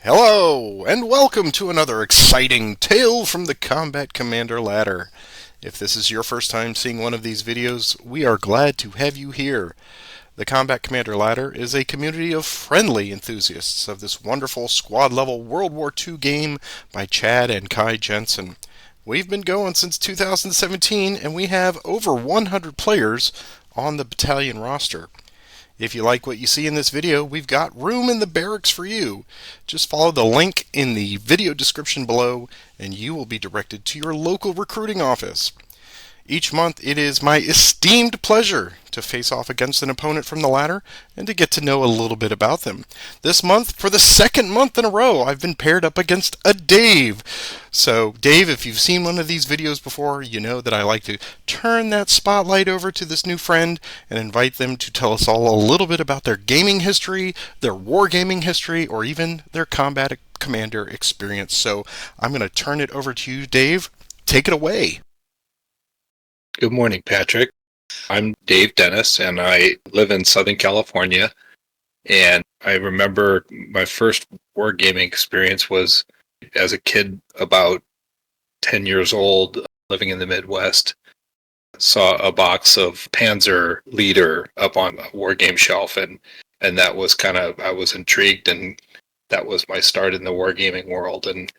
Hello, and welcome to another exciting tale from the Combat Commander ladder. If this is your first time seeing one of these videos, we are glad to have you here. The Combat Commander ladder is a community of friendly enthusiasts of this wonderful squad-level World War II game by Chad and Kai Jensen. We've been going since 2017, and we have over 100 players on the battalion roster. If you like what you see in this video, we've got room in the barracks for you. Just follow the link in the video description below, and you will be directed to your local recruiting office. Each month, it is my esteemed pleasure to face off against an opponent from the ladder and to get to know a little bit about them. This month, for the second month in a row, I've been paired up against a Dave. So, Dave, if you've seen one of these videos before, you know that I like to turn that spotlight over to this new friend and invite them to tell us all a little bit about their gaming history, their wargaming history, or even their combat commander experience. So, I'm going to turn it over to you, Dave. Take it away. Good morning, Patrick. I'm Dave Dennis, and I live in Southern California. And I remember my first wargaming experience was as a kid, about 10 years old, living in the Midwest. Saw a box of Panzer Leader up on a wargame shelf, and that was I was intrigued, and that was my start in the wargaming world. And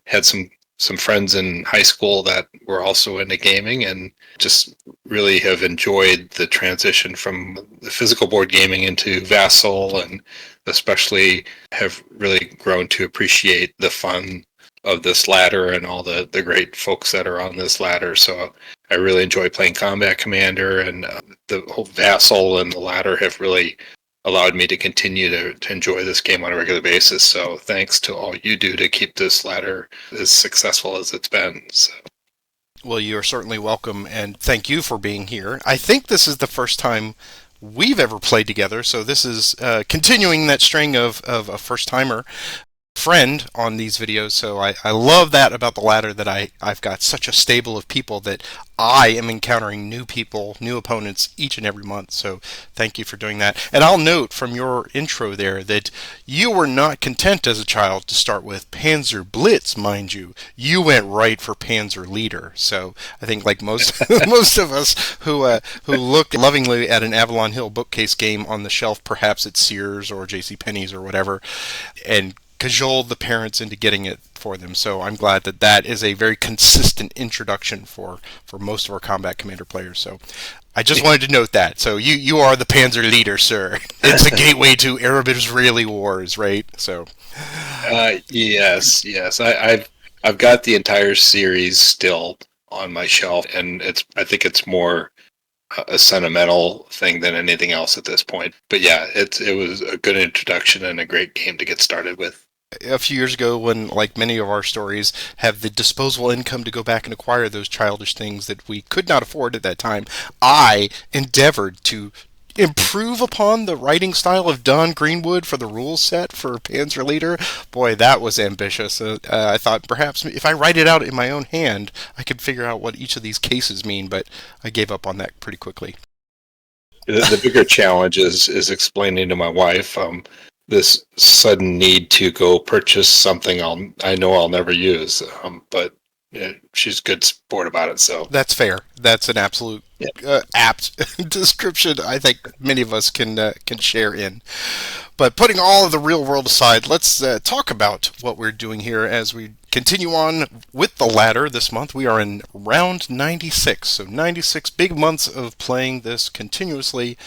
had some friends in high school that were also into gaming, and just really have enjoyed the transition from the physical board gaming into Vassal, and especially have really grown to appreciate the fun of this ladder and all the great folks that are on this ladder. So I really enjoy playing Combat Commander, and the whole Vassal and the ladder have really allowed me to continue to enjoy this game on a regular basis. So thanks to all you do to keep this ladder as successful as it's been. So. Well, you are certainly welcome, and thank you for being here. I think this is the first time we've ever played together, so this is continuing that string of a first-timer friend on these videos. So I love that about the ladder, that I've got such a stable of people that I am encountering new people, new opponents each and every month. So thank you for doing that. And I'll note from your intro there that you were not content as a child to start with Panzer Blitz, mind you. You went right for Panzer Leader. So I think, like most most of us who look lovingly at an Avalon Hill bookcase game on the shelf, perhaps at Sears or JCPenney's or whatever, and cajoled the parents into getting it for them. So I'm glad that that is a very consistent introduction for most of our Combat Commander players. So I just wanted to note that. So you are the Panzer Leader, sir. It's a gateway to Arab-Israeli wars, right? So Yes. I've got the entire series still on my shelf, and I think it's more a sentimental thing than anything else at this point. But yeah, it was a good introduction and a great game to get started with. a few years ago, when, like many of our stories, have the disposable income to go back and acquire those childish things that we could not afford at that time, I endeavored to improve upon the writing style of Don Greenwood for the rules set for Panzer Leader. Boy, that was ambitious. I thought perhaps if I write it out in my own hand, I could figure out what each of these cases mean, but I gave up on that pretty quickly. The bigger challenge is explaining to my wife this sudden need to go purchase something I know I'll never use, but she's a good sport about it. So that's fair. That's an absolute apt description. I think many of us can share in. But putting all of the real world aside, let's talk about what we're doing here as we continue on with the ladder. This month we are in round 96, so 96 big months of playing this continuously.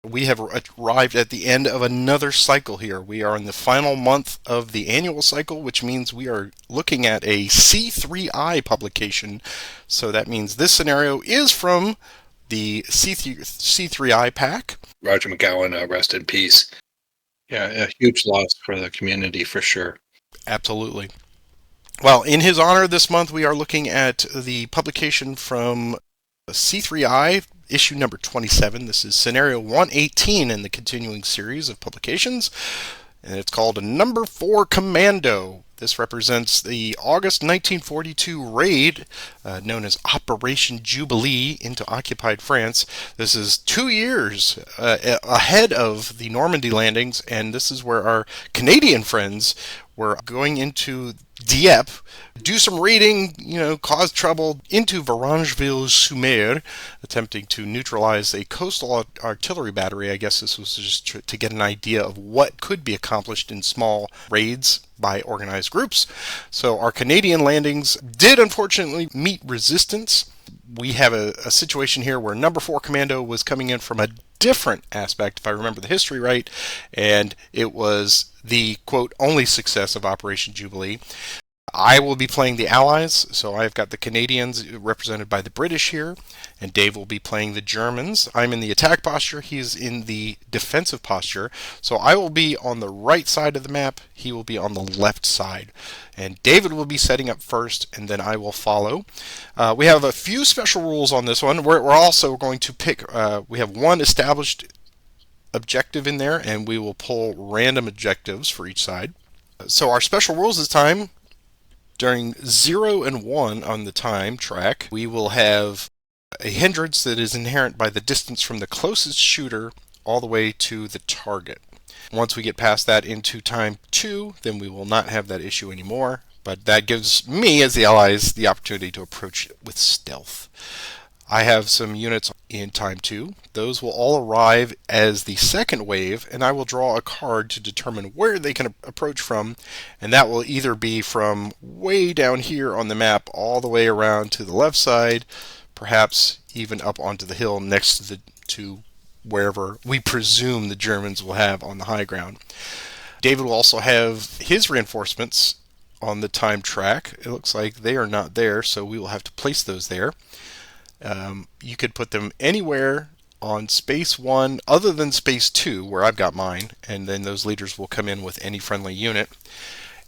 We have arrived at the end of another cycle here. We are in the final month of the annual cycle, which means we are looking at a C3i publication. So that means this scenario is from the C3i pack. Roger McGowan, rest in peace. Yeah, a huge loss for the community for sure. Absolutely. Well, in his honor this month, we are looking at the publication from C3i, issue number 27. This is scenario 118 in the continuing series of publications, and it's called Number 4 Commando. This represents the August 1942 raid known as Operation Jubilee into occupied France. This is 2 years ahead of the Normandy landings, and this is where our Canadian friends were going into Dieppe, do some raiding, cause trouble into Varangeville-sur-Mer, attempting to neutralize a coastal artillery battery. I guess this was just to get an idea of what could be accomplished in small raids by organized groups. So our Canadian landings did unfortunately meet resistance. We have a situation here where number 4 Commando was coming in from a different aspect, if I remember the history right, and it was the, quote, only success of Operation Jubilee. I will be playing the Allies, so I've got the Canadians represented by the British here, and Dave will be playing the Germans. I'm in the attack posture, he's in the defensive posture, so I will be on the right side of the map, he will be on the left side. And David will be setting up first, and then I will follow. We have a few special rules on this one. We're also going to pick, we have one established objective in there, and we will pull random objectives for each side. So our special rules this time, during 0 and 1 on the time track, we will have a hindrance that is inherent by the distance from the closest shooter all the way to the target. Once we get past that into time 2, then we will not have that issue anymore, but that gives me, as the Allies, the opportunity to approach it with stealth. I have some units in time 2. Those will all arrive as the second wave, and I will draw a card to determine where they can approach from, and that will either be from way down here on the map all the way around to the left side, perhaps even up onto the hill next to wherever we presume the Germans will have on the high ground. David will also have his reinforcements on the time track. It looks like they are not there, so we will have to place those there. You could put them anywhere on space 1 other than space 2 where I've got mine, and then those leaders will come in with any friendly unit.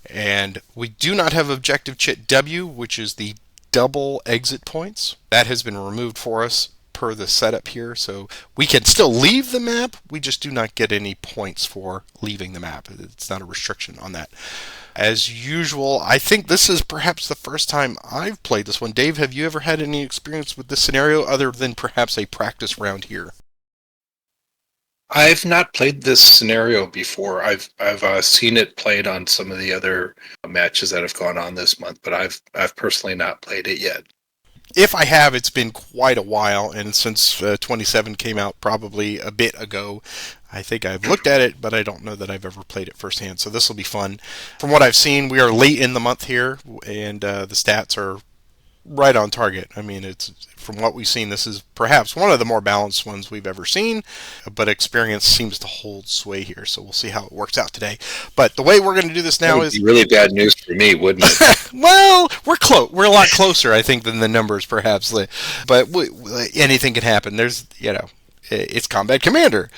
And we do not have objective chit W, which is the double exit points. That has been removed for us per the setup here, so we can still leave the map, we just do not get any points for leaving the map. It's not a restriction on that. As usual, I think this is perhaps the first time I've played this one. Dave, have you ever had any experience with this scenario other than perhaps a practice round here? I've not played this scenario before. I've seen it played on some of the other matches that have gone on this month, but I've personally not played it yet. If I have, it's been quite a while, and since 27 came out probably a bit ago, I think I've looked at it, but I don't know that I've ever played it firsthand, so this will be fun. From what I've seen, we are late in the month here, and the stats are right on target. I mean, it's from what we've seen, this is perhaps one of the more balanced ones we've ever seen, but experience seems to hold sway here, so we'll see how it works out today. But the way we're going to do this now is really bad news for me, wouldn't it? well, we're close. We're a lot closer, I think, than the numbers perhaps. But anything can happen. It's Combat Commander.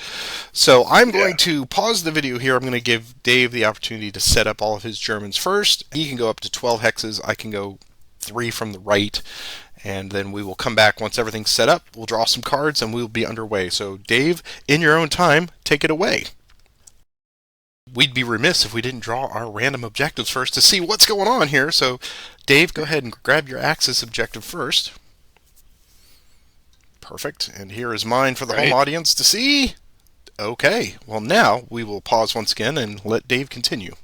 So I'm going to pause the video here. I'm going to give Dave the opportunity to set up all of his Germans first. He can go up to 12 hexes. I can go 3 from the right. And then we will come back once everything's set up. We'll draw some cards and we'll be underway. So Dave, in your own time, take it away. We'd be remiss if we didn't draw our random objectives first to see what's going on here. So Dave, go ahead and grab your Axis objective first. Perfect. And here is mine for the home audience to see. Okay. Well, now we will pause once again and let Dave continue.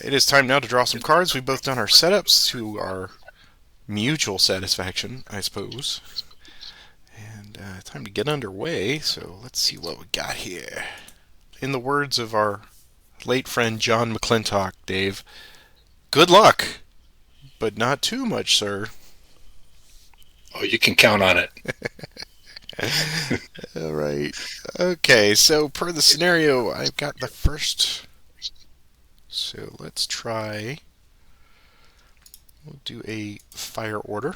It is time now to draw some cards. We've both done our setups to our mutual satisfaction, I suppose. And time to get underway. So let's see what we got here. In the words of our late friend John McClintock, Dave, good luck, but not too much, sir. Oh, you can count on it. All right. Okay, so per the scenario, I've got the first. So let's try. We'll do a fire order.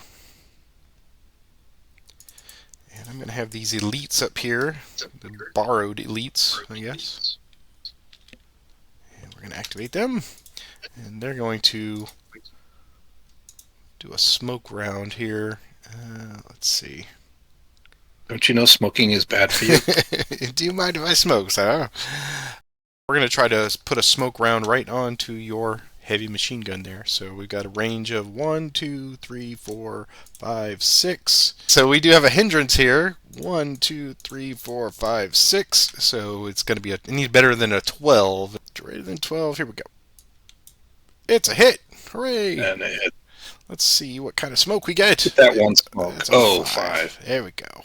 And I'm going to have these elites up here, the borrowed elites, I guess. And we're going to activate them. And they're going to do a smoke round here. Let's see. Don't you know smoking is bad for you? Do you mind if I smoke, sir? We're going to try to put a smoke round right onto your heavy machine gun there. So we've got a range of 1, 2, 3, 4, 5, 6. So we do have a hindrance here. 1, 2, 3, 4, 5, 6. So it's going to be it needs better than a 12. Greater than 12. Here we go. It's a hit. Hooray. And it Let's see what kind of smoke we get. hit that one smoke. That's a Oh, 5. 5. There we go.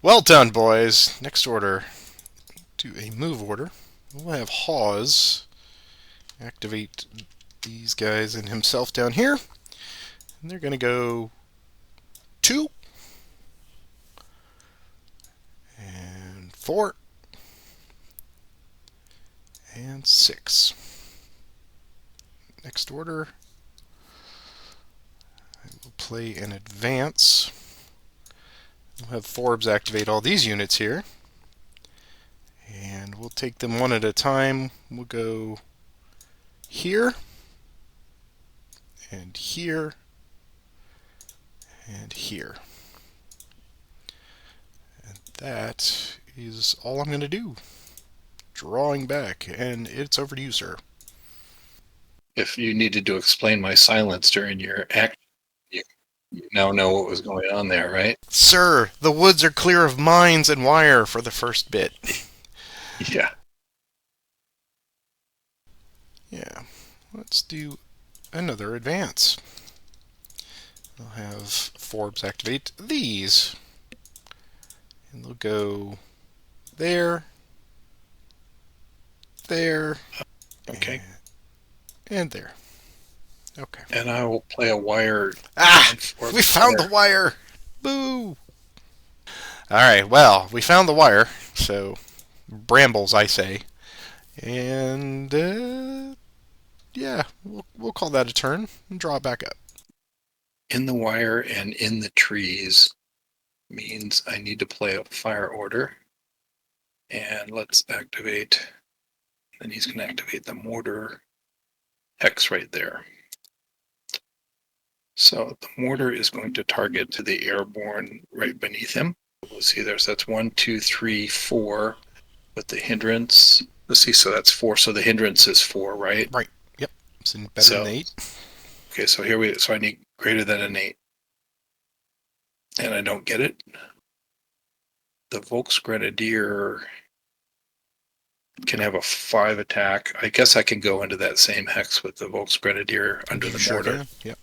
Well done, boys. Next order. Do a move order. We'll have Hawes activate these guys and himself down here. And they're going to go 2 and 4 and 6. Next order, I will play an advance. We'll have Forbes activate all these units here. And we'll take them one at a time. We'll go here, and here, and here. And that is all I'm going to do. Drawing back, and it's over to you, sir. If you needed to explain my silence during your act, you now know what was going on there, right? Sir, the woods are clear of mines and wire for the first bit. Yeah. Yeah, let's do another advance. I'll have Forbes activate these. And they'll go there, there, Okay. and there. Okay. And I will play a wire. Ah! We found the wire! Boo! Alright, well, we found the wire, so brambles, I say. And, yeah, we'll call that a turn and draw it back up. In the wire and in the trees means I need to play a fire order. And let's activate, and he's going to activate the mortar hex right there. So the mortar is going to target to the airborne right beneath him. We'll see there. So that's 1, 2, 3, 4 with the hindrance. Let's see. So that's 4. So the hindrance is 4, right? Right. Yep. It's better than 8. Okay. So so I need greater than an 8. And I don't get it. The Volksgrenadier can have a 5 attack. I guess I can go into that same hex with the Volksgrenadier under the mortar. Can. Yep.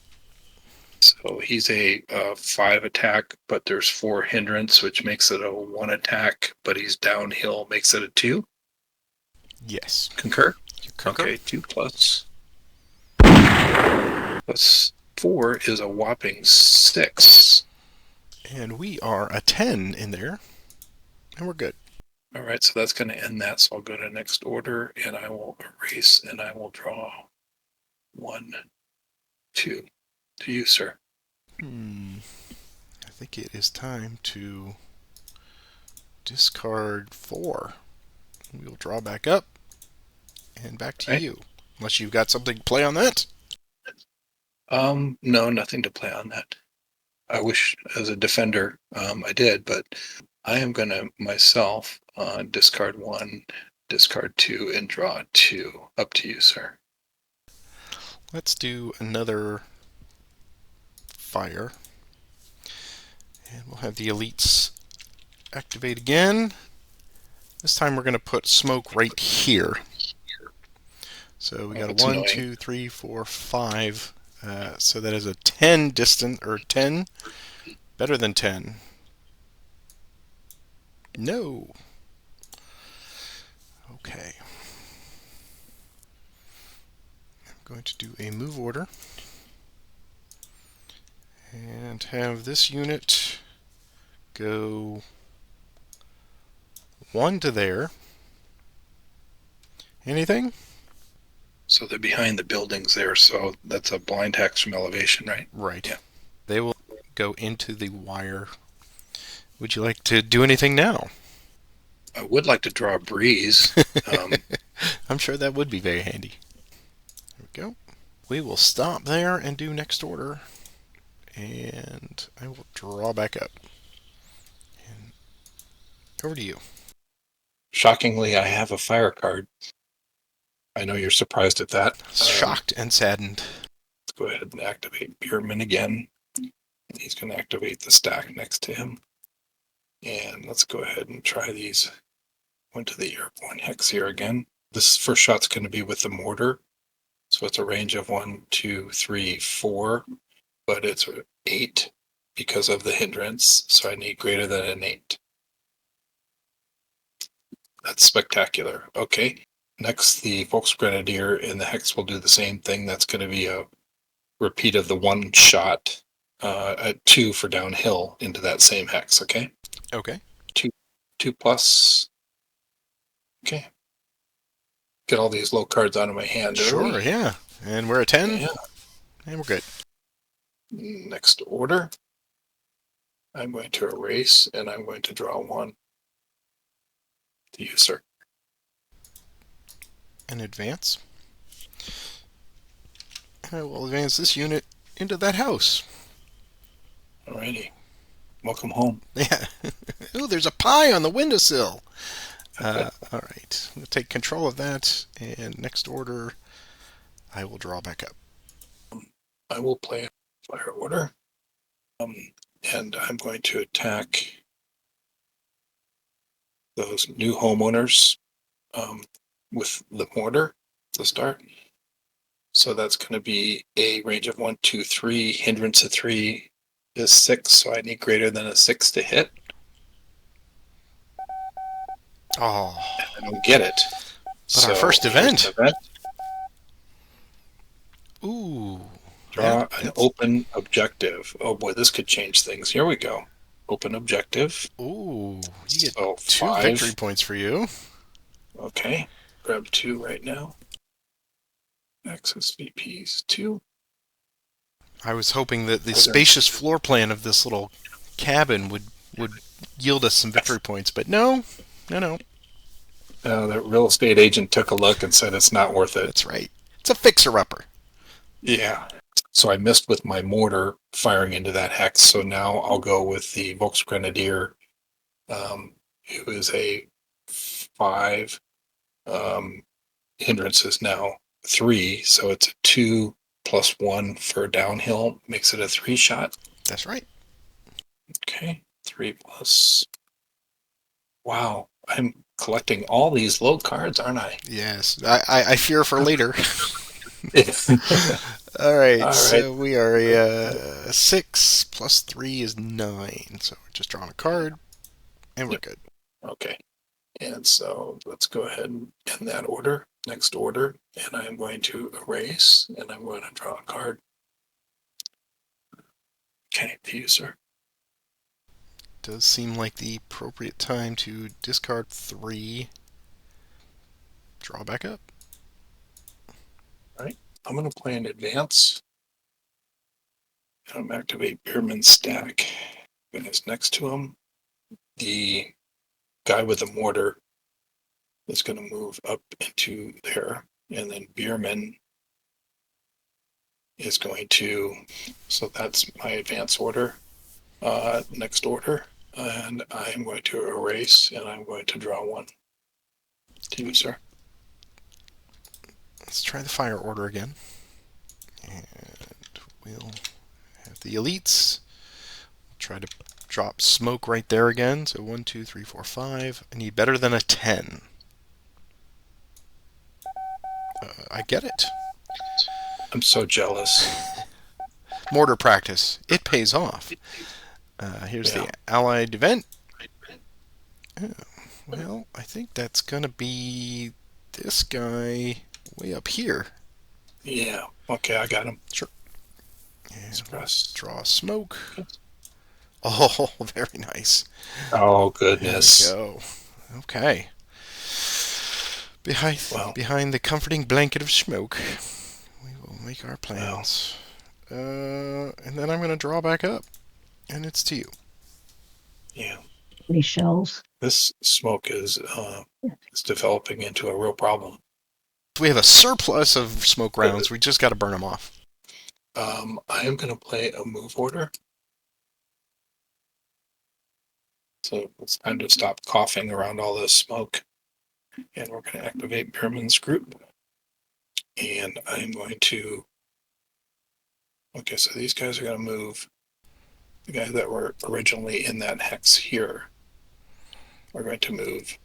So he's a 5 attack, but there's 4 hindrance, which makes it a 1 attack, but he's downhill, makes it a 2. Yes. Concur? You concur? Okay, 2 plus 4 is a whopping 6. And we are a 10 in there, and we're good. All right, so that's going to end that. So I'll go to next order, and I will erase, and I will draw 1, 2. To you, sir. I think it is time to discard 4. We'll draw back up, and back to you. Unless you've got something to play on that? No, nothing to play on that. I wish, as a defender, I did, but I am going to myself discard 1, discard 2, and draw 2. Up to you, sir. Let's do another fire. And we'll have the elites activate again. This time we're going to put smoke right here. So we got a 1, 2, 3, 4, 5. So that is a 10 distant, or 10. Better than 10. No. Okay. I'm going to do a move order. And have this unit go 1 to there. Anything? So they're behind the buildings there, so that's a blind hex from elevation, right? Right. Yeah. They will go into the wire. Would you like to do anything now? I would like to draw a breeze. I'm sure that would be very handy. There we go. We will stop there and do next order. And I will draw back up. And over to you. Shockingly, I have a fire card. I know you're surprised at that. Shocked and saddened. Let's go ahead and activate Bierman again. He's going to activate the stack next to him. And let's go ahead and try these. Went to the airborne hex here again. This first shot's going to be with the mortar. So it's a range of 1, 2, 3, 4, but it's 8 because of the hindrance. So I need greater than an 8. That's spectacular. Okay. Next, the Volksgrenadier in the hex will do the same thing. That's going to be a repeat of the one shot at 2 for downhill into that same hex. Okay. Okay. 2 plus. Okay. Get all these low cards out of my hand Sure, early. yeah. And we're at 10. Yeah. And we're good. Next order. I'm going to erase and I'm going to draw 1 to you, sir. And advance. And I will advance this unit into that house. Alrighty. Welcome home. Yeah. Ooh, there's a pie on the windowsill. All right. I'm going to take control of that. And next order, I will draw back up. I will play a fire order. And I'm going to attack those new homeowners with the mortar to start. So that's going to be a range of 1, 2, 3. Hindrance of 3 is 6, so I need greater than a 6 to hit. Oh. I don't get it. But our first event. Ooh. Draw an open objective. Oh boy, this could change things. Here we go. Open objective. Ooh. You get So 2 5. victory points for you. Okay. Grab 2 right now. Access VPs 2. I was hoping that the spacious floor plan of this little cabin would yield us some victory points, but no. The real estate agent took a look and said it's not worth it. That's right. It's a fixer-upper. Yeah. So I missed with my mortar firing into that hex. So now I'll go with the Volksgrenadier. It was a 5. Hindrance is now 3. So it's a 2 plus 1 for downhill. Makes it a 3 shot. That's right. Okay. 3 plus. Wow. I'm collecting all these low cards, aren't I? Yes. I fear for later. All right, so we are a 6 plus 3 is 9. So we're just drawing a card, and we're good. Okay. And so let's go ahead and end that order. Next order. And I'm going to erase, and I'm going to draw a card. Okay, to you, sir. Does seem like the appropriate time to discard 3. Draw back up. All right. I'm going to play an advance. I'm going to activate Bierman's stack. And it's next to him. The guy with the mortar is going to move up into there. And then Bierman is going to, so that's my advance order. Next order. And I'm going to erase and I'm going to draw 1. To you, sir. Let's try the fire order again. And we'll have the elites. We'll try to drop smoke right there again. So 1, 2, 3, 4, 5. I need better than a 10. I get it. I'm so jealous. Mortar practice. It pays off. Here's the allied event. Oh, well, I think that's going to be this guy way up here. Yeah. Okay, I got him. Sure. And Press. draw smoke. Oh, very nice. Oh, goodness. There we go. Okay. Behind the comforting blanket of smoke, we will make our plans. Wow. And then I'm going to draw back up. And it's to you. Yeah. These shells. This smoke is developing into a real problem. We have a surplus of smoke rounds. We just got to burn them off. I am going to play a move order. So it's time to stop coughing around all this smoke. And we're going to activate Bierman's group. And I'm going to, okay, so these guys are going to move. The guys that were originally in that hex here are going to move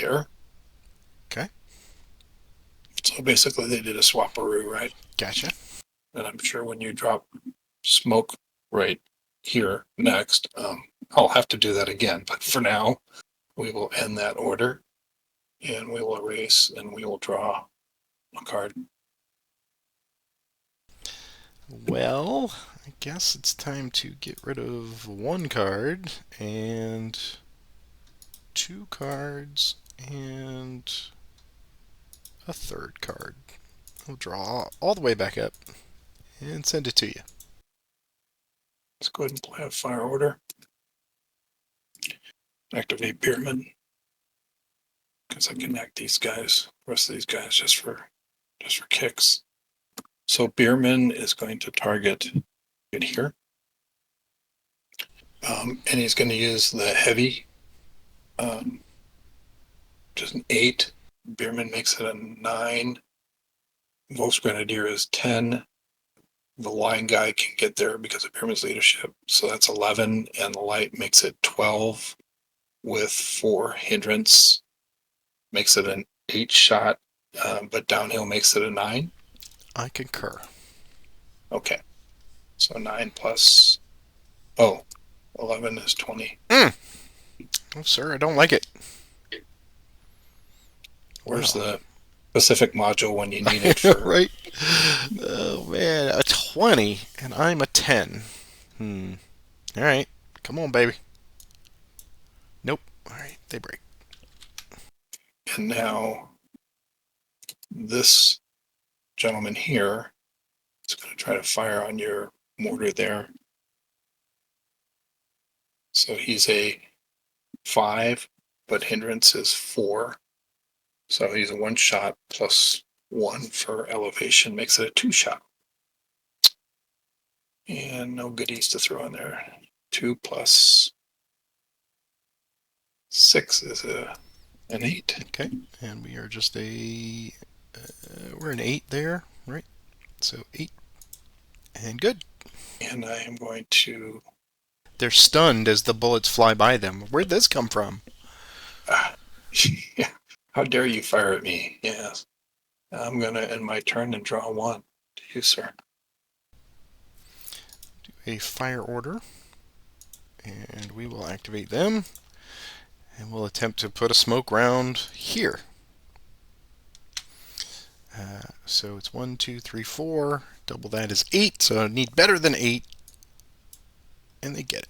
there. Okay. So basically they did a swapperoo, right? Gotcha. And I'm sure when you drop smoke right here next, I'll have to do that again. But for now, we will end that order and we will erase and we will draw a card. Well, I guess it's time to get rid of one card and two cards and a third card. I'll draw all the way back up and send it to you. Let's go ahead and play a fire order. Activate Bierman. Because I can act these guys, the rest of these guys just for kicks. So Bierman is going to target it here. And he's going to use the heavy, just an 8. Bierman makes it a 9. Volksgrenadier is 10. The line guy can get there because of Bierman's leadership. So that's 11, and the light makes it 12 with 4 hindrance. Makes it an 8 shot, but downhill makes it a 9. I concur. Okay. So 9 plus, 11 is 20. Oh, sir, I don't like it. Where's Wow. the Pacific module when you need it I know, for? right? Oh, man, a 20, and I'm a 10. All right, come on, baby. Nope. All right, they break. And now this gentleman here is going to try to fire on your mortar there. So he's a 5, but hindrance is 4. So he's a 1 shot plus 1 for elevation, makes it a 2 shot. And no goodies to throw in there. 2 plus 6 is an 8. Okay, and we are just we're an 8 there, right? So 8, and good. And I am going to. They're stunned as the bullets fly by them. Where'd this come from? Yeah. How dare you fire at me? Yes. I'm going to end my turn and draw 1 to you, sir. Do a fire order, and we will activate them, and we'll attempt to put a smoke round here. So it's 1, 2, 3, 4. Double that is 8, so I need better than 8. And they get it.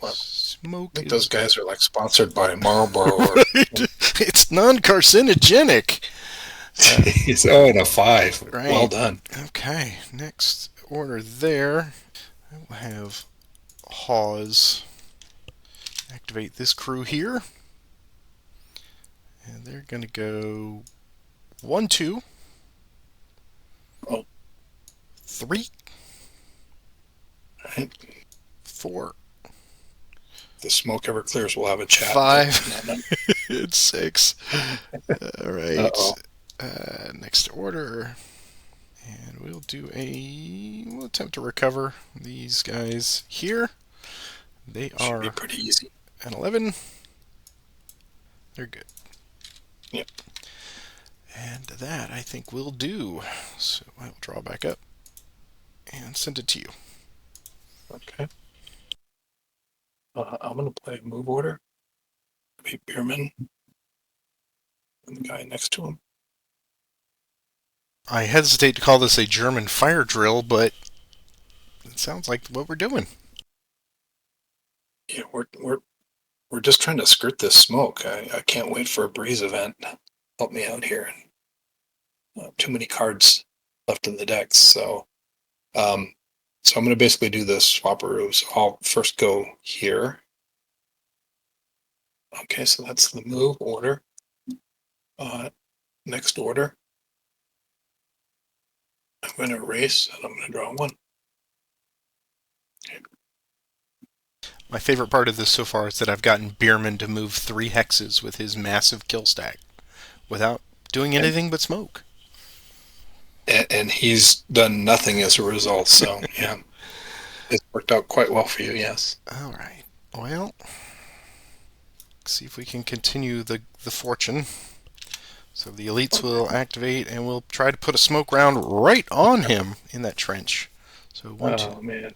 Well, Smoke I think is those guys are like sponsored by Marlboro. Or it's non-carcinogenic. and a 5. Right. Well done. Okay, next order there. I will have Hawes activate this crew here. And they're going to go 1, 2, Oh. 3, Right. 4, If the smoke ever clears, we'll have a chat. 5, and 6. All right. Uh-oh. Next order. And we'll attempt to recover these guys here. They Should are be pretty easy. an 11. They're good. Yep. And that, I think, will do. So I will draw back up and send it to you. Okay. I'm going to play move order. Be Bierman and the guy next to him. I hesitate to call this a German fire drill, but it sounds like what we're doing. Yeah, we're just trying to skirt this smoke. I can't wait for a breeze event. Help me out here. Too many cards left in the decks, so I'm going to basically do this swapperoos. I'll first go here. Okay, so that's the move order. Next order, I'm going to erase and I'm going to draw 1. Okay. My favorite part of this so far is that I've gotten Bierman to move 3 hexes with his massive kill stack. without doing and anything but smoke. and he's done nothing as a result. So yeah, it's worked out quite well for you. Yes. All right. Well, see if we can continue the fortune. So the elites will activate, and we'll try to put a smoke round right on him in that trench. So Oh man.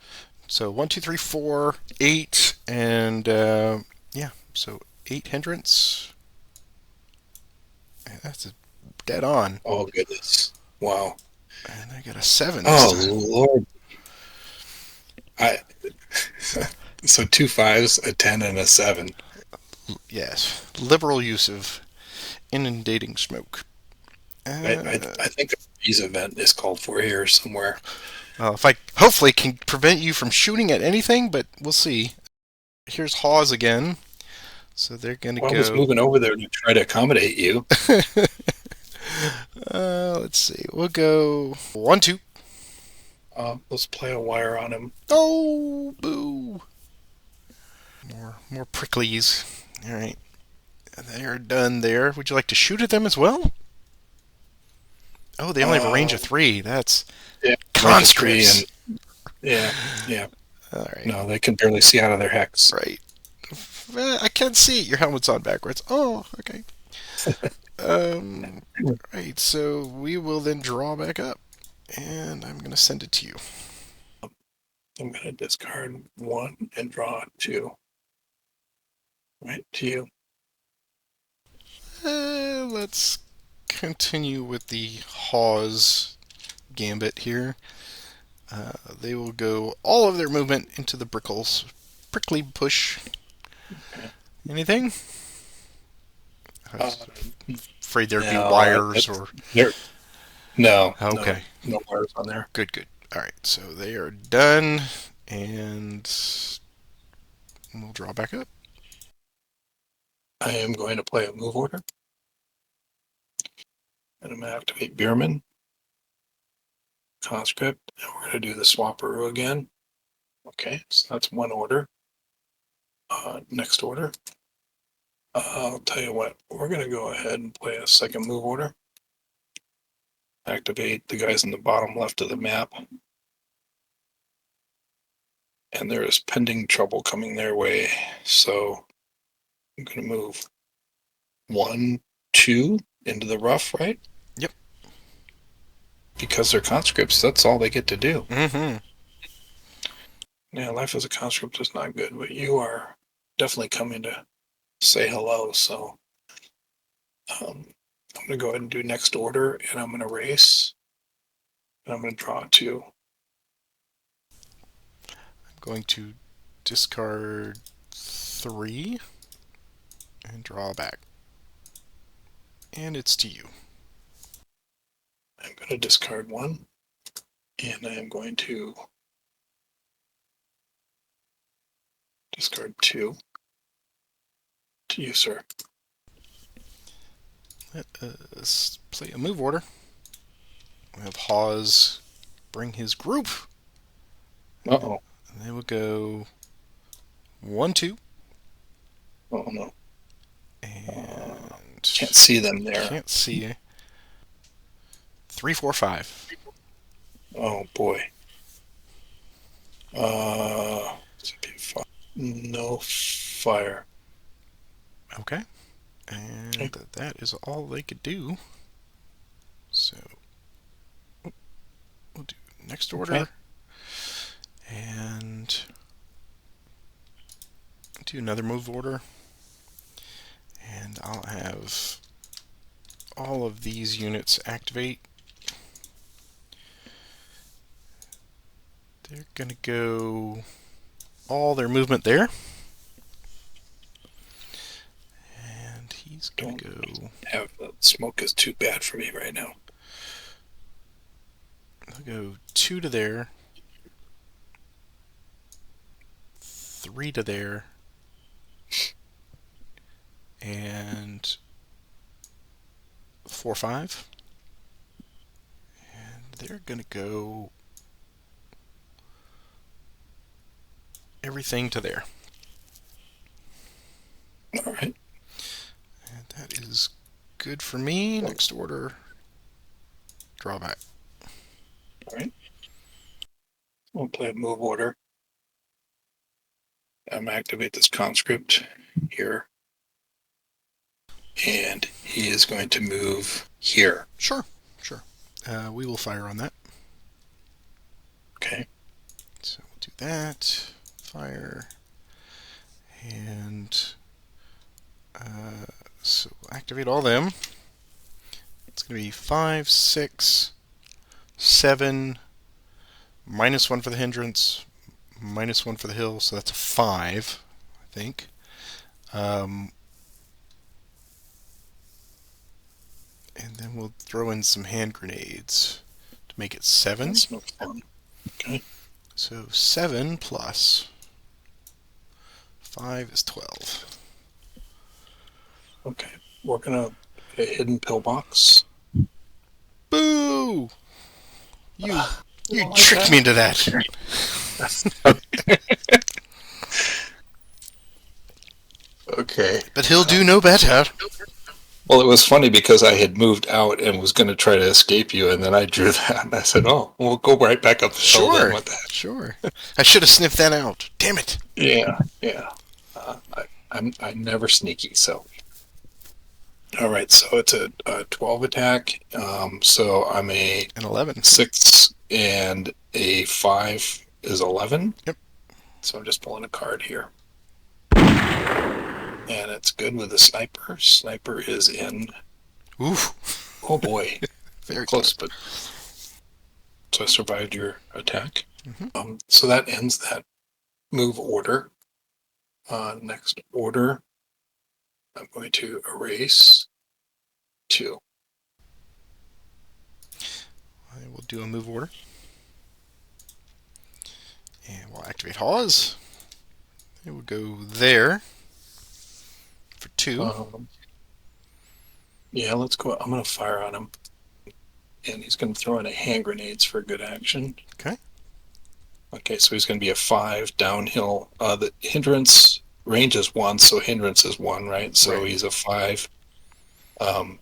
so 1, 2, 3, 4, 8, and yeah. So 8 hindrance. And that's a dead on. Oh goodness. Wow. And I got a 7 this Oh time. Lord. I so 2 5s, a 10, and a 7. Yes, liberal use of inundating smoke. I think a freeze event is called for here somewhere. Well, if I hopefully can prevent you from shooting at anything, but we'll see. Here's Hawes again. So they're going to Well, I was go. moving over there to try to accommodate you. Let's see. We'll go 1, 2. Let's play a wire on him. Oh, boo. More pricklies. All right. They're done there. Would you like to shoot at them as well? Oh, they only have a range of 3. That's Yeah, range of 3 conscripts. and yeah. All right. No, they can barely see out of their hex. Right. I can't see it. Your helmet's on backwards. Oh, okay. Right. So we will then draw back up, and I'm going to send it to you. I'm going to discard 1 and draw 2. Right to you. Let's continue with the Hawes gambit here. They will go all of their movement into the prickly push. Okay. Anything? I was afraid there'd be No, wires or. no, Okay. no wires on there. Good. All right. So they are done, and we'll draw back up. I am going to play a move order. And I'm going to activate Bierman, conscript, and we're going to do the swapperoo again. Okay, so that's one order. Next order. I'll tell you what, we're going to go ahead and play a second move order. Activate the guys in the bottom left of the map. And there is pending trouble coming their way. So I'm going to move 1, 2 into the rough, right? Yep. Because they're conscripts, that's all they get to do. Mm-hmm. Yeah, life as a conscript is not good, but you are definitely coming to say hello. So I'm going to go ahead and do next order, and I'm going to race, and I'm going to draw 2. I'm going to discard 3 and draw back. And it's to you. I'm going to discard 1, and I am going to discard 2 to you, sir. Let us play a move order. We have Hawes bring his group. Uh-oh. And they will go 1, 2. Oh, no. And Can't see them there. can't see. 3, 4, 5. Oh, boy. No fire. Okay. And that is all they could do. So we'll do next order. Okay. And do another move order. And I'll have all of these units activate. They're going to go all their movement there. And he's going to go. Smoke is too bad for me right now. He'll go 2 to there. 3 to there. And 4, 5. And they're going to go everything to there. All right. And that is good for me. Next order, drawback. All right. We'll play a move order. I'm going to activate this conscript here. And he is going to move here. Sure. We will fire on that. Okay. So we'll do that. Fire. And so we'll activate all them. It's going to be 5, 6, 7, -1 for the hindrance, -1 for the hill, so that's a 5, I think. And then we'll throw in some hand grenades to make it 7. That's no fun. Okay. So 7 plus 5 is 12. Okay. We're going to a hidden pillbox. Boo! You like tricked that? me into that. Okay. But he'll do no better. Well, it was funny because I had moved out and was going to try to escape you, and then I drew that, and I said, "Oh, we'll go right back up the hill then with that." Sure. I should have sniffed that out. Damn it. Yeah. I'm never sneaky, so. All right, so it's a 12 attack. So I'm An 11. 6 and a 5 is 11. Yep. So I'm just pulling a card here. And it's good with the sniper. Sniper is in. Oof. Oh boy. Very close, but. So I survived your attack. Mm-hmm. So that ends that move order. Next order, I'm going to erase 2. I will do a move order. And we'll activate Hawes. It will go there for 2. Yeah, let's go. I'm going to fire on him. And he's going to throw in a hand grenades for good action. Okay. Okay, so he's going to be a 5 downhill. The hindrance range is 1, so hindrance is 1, right? So Right. he's a 5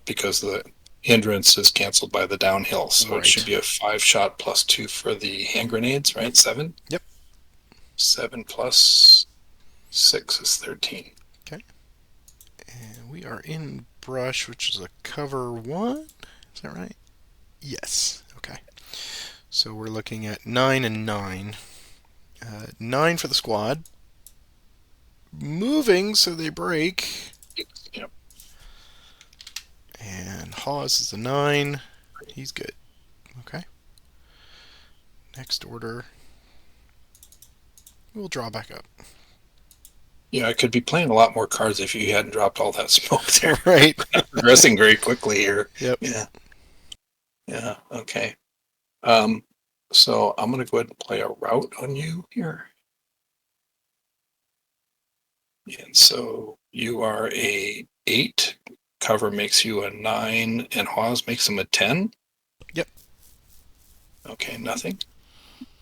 because the hindrance is canceled by the downhill. So Right. it should be a 5 shot plus 2 for the hand grenades, right? 7? Yep. 7 plus 6 is 13. Okay. And we are in brush, which is a cover 1. Is that right? Yes. Okay. So we're looking at 9 and 9. 9 for the squad. Moving so they break. Yep. And Hawes is a 9. He's good. Okay. Next order. We'll draw back up. Yeah, I could be playing a lot more cards if you hadn't dropped all that smoke there. Right. Progressing very quickly here. Yep. Yeah. Okay. So I'm going to go ahead and play a route on you here. And so you are a 8. Cover makes you a 9, and Hawes makes him a 10. Yep. Okay, nothing.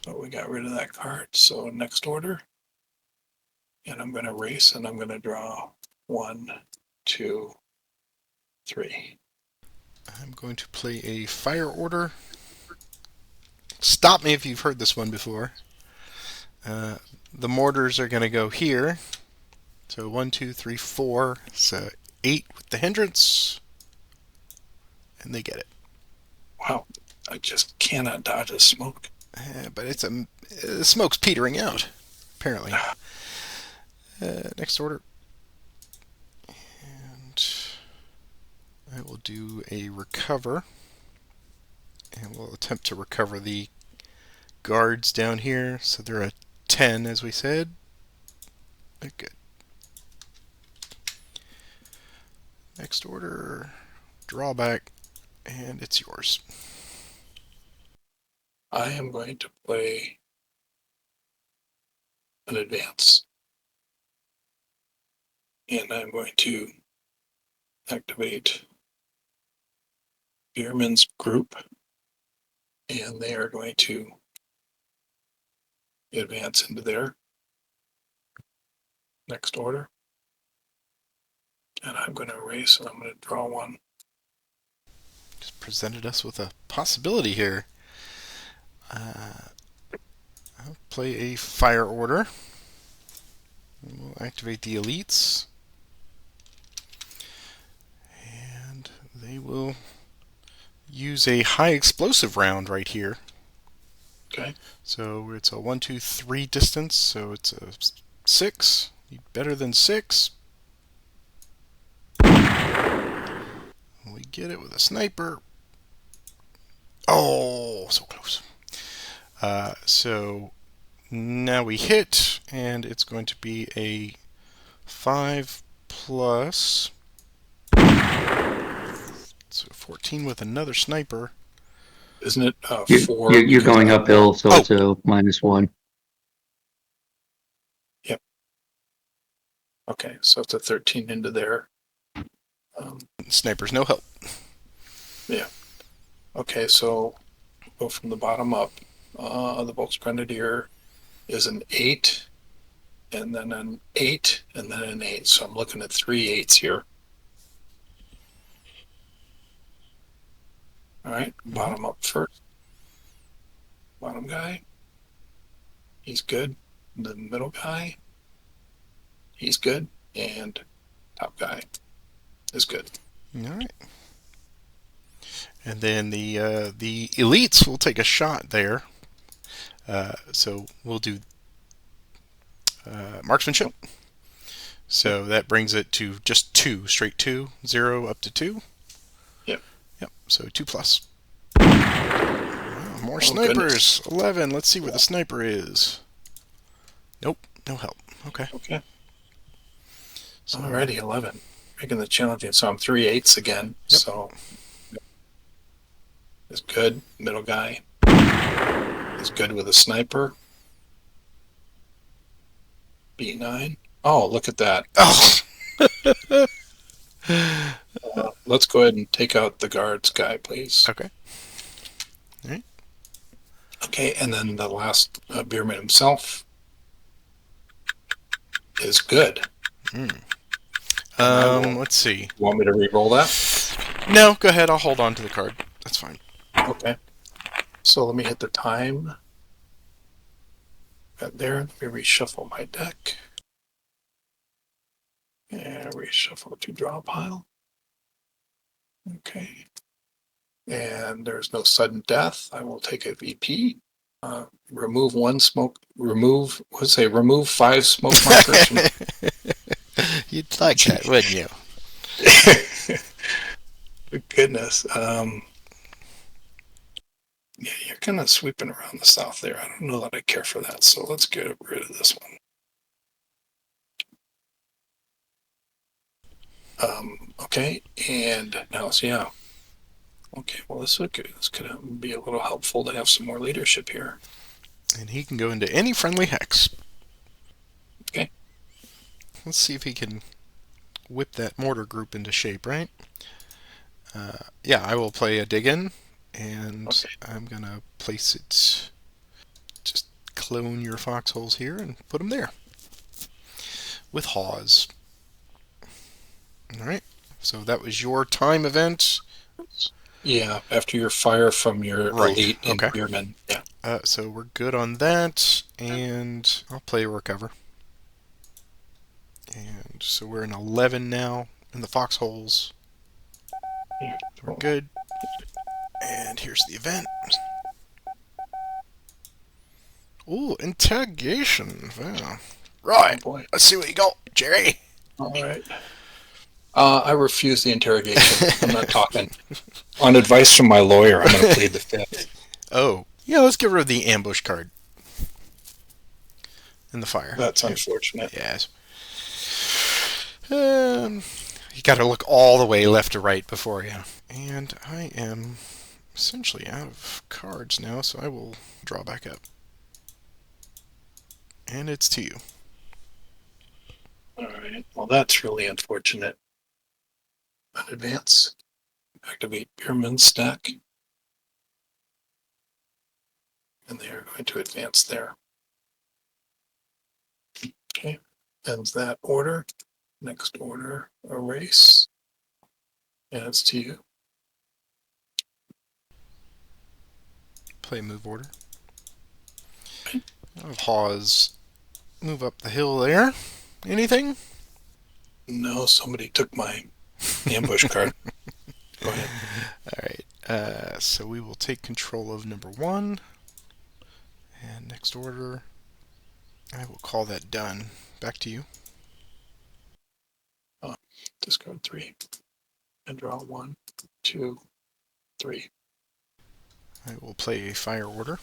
But we got rid of that card. So next order. And I'm going to race, and I'm going to draw 1, 2, 3. I'm going to play a fire order. Stop me if you've heard this one before. The mortars are going to go here. So 1, 2, 3, 4. So 8 with the hindrance. And they get it. Wow. I just cannot dodge a smoke. But it's the smoke's petering out, apparently. Next order. And I will do a recover. And we'll attempt to recover the guards down here. So they're a 10, as we said. Good. Next order. Drawback. And it's yours. I am going to play an advance. And I'm going to activate Bierman's group. And they are going to advance into their next order. And I'm going to erase, and I'm going to draw 1. presented us with a possibility here. I'll play a fire order. We'll activate the elites. And they will use a high explosive round right here. Okay. So it's a 1, 2, 3 distance, so it's a 6. Better than 6. We get it with a sniper. Oh, so close. So now we hit, and it's going to be a 5 plus. So 14 with another sniper. Isn't it You, 4? you're going uphill, so Oh. it's a -1. Yep. Okay, so it's a 13 into there. Sniper's no help. Yeah. Okay, so go from the bottom up. The Volksgrenadier is an 8, and then an 8, and then an 8. So I'm looking at 3 8s here. All right, bottom up first. Bottom guy, he's good. The middle guy, he's good. And top guy is good. All right. And then the elites will take a shot there. So we'll do marksmanship. So that brings it to just 2, straight 2, 0 up to 2. Yep. Yep. So 2 plus. Wow, more snipers. Goodness. 11. Let's see where the sniper is. Nope. No help. Okay. Okay. So, Alrighty, 11. Making the challenging. So I'm 3 8s again. Yep. So it's good. Middle guy is good with a sniper. B9. Oh, look at that. Oh. Let's go ahead and take out the guards guy, please. Okay. All right. Okay, and then the last Beerman himself is good. Let's see. You want me to re-roll that? No, go ahead. I'll hold on to the card. That's fine. Okay. So let me hit the time. Got there. Let me reshuffle my deck. And reshuffle to draw pile. Okay. And there's no sudden death. I will take a VP. Remove 5 smoke markers. You'd like that, wouldn't you? Goodness. Yeah, you're kind of sweeping around the south there. I don't know that I care for that. So let's get rid of this one. Okay, and now, so yeah. Okay, well, this could be a little helpful to have some more leadership here. And he can go into any friendly hex. Okay. Let's see if he can whip that mortar group into shape, right? Yeah, I will play a dig in, and Okay. I'm going to place it, just clone your foxholes here and put them there. With Hawes. Alright, so that was your time event. Yeah, after your fire from your elite and Beerman. Yeah. So we're good on that, and I'll play recover. And so we're in 11 now in the foxholes. So we're good. And here's the event. Ooh, interrogation. Wow. Right. Oh boy. Let's see what you got, Jerry. All right. I refuse the interrogation. I'm not talking. On advice from my lawyer, I'm going to plead the fifth. Oh. Yeah, let's get rid of the ambush card. In the fire. That's unfortunate. Yes. You got to look all the way left to right before you. And I am essentially out of cards now, so I will draw back up. And it's to you. All right. Well, that's really unfortunate. Advance. Activate Beerman's stack. And they are going to advance there. Okay. Ends that order. Next order, erase. And it's to you. play move order. I'll have Hawes move up the hill there. Anything? No, somebody took my ambush card. Go ahead. All right. So we will take control of number 1. And next order, I will call that done. Back to you. Discard 3. And draw 1, 2, 3. I will play a fire order.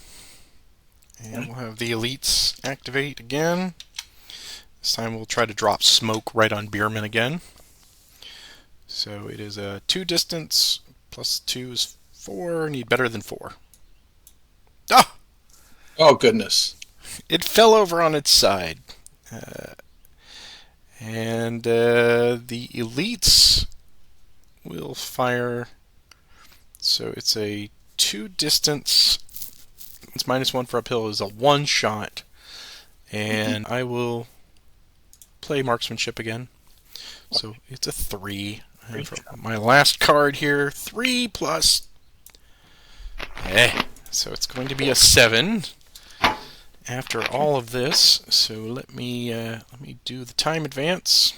And we'll have the elites activate again. This time we'll try to drop smoke right on Bierman again. So it is a 2 distance, plus 2 is 4. Need better than 4. Ah! Oh, goodness. It fell over on its side. And the elites will fire. So it's a 2 distance. It's -1 for uphill is a 1 shot. And I will play marksmanship again. So it's a 3. And for my last card here, 3 plus. So it's going to be a 7 after all of this. So let me do the time advance.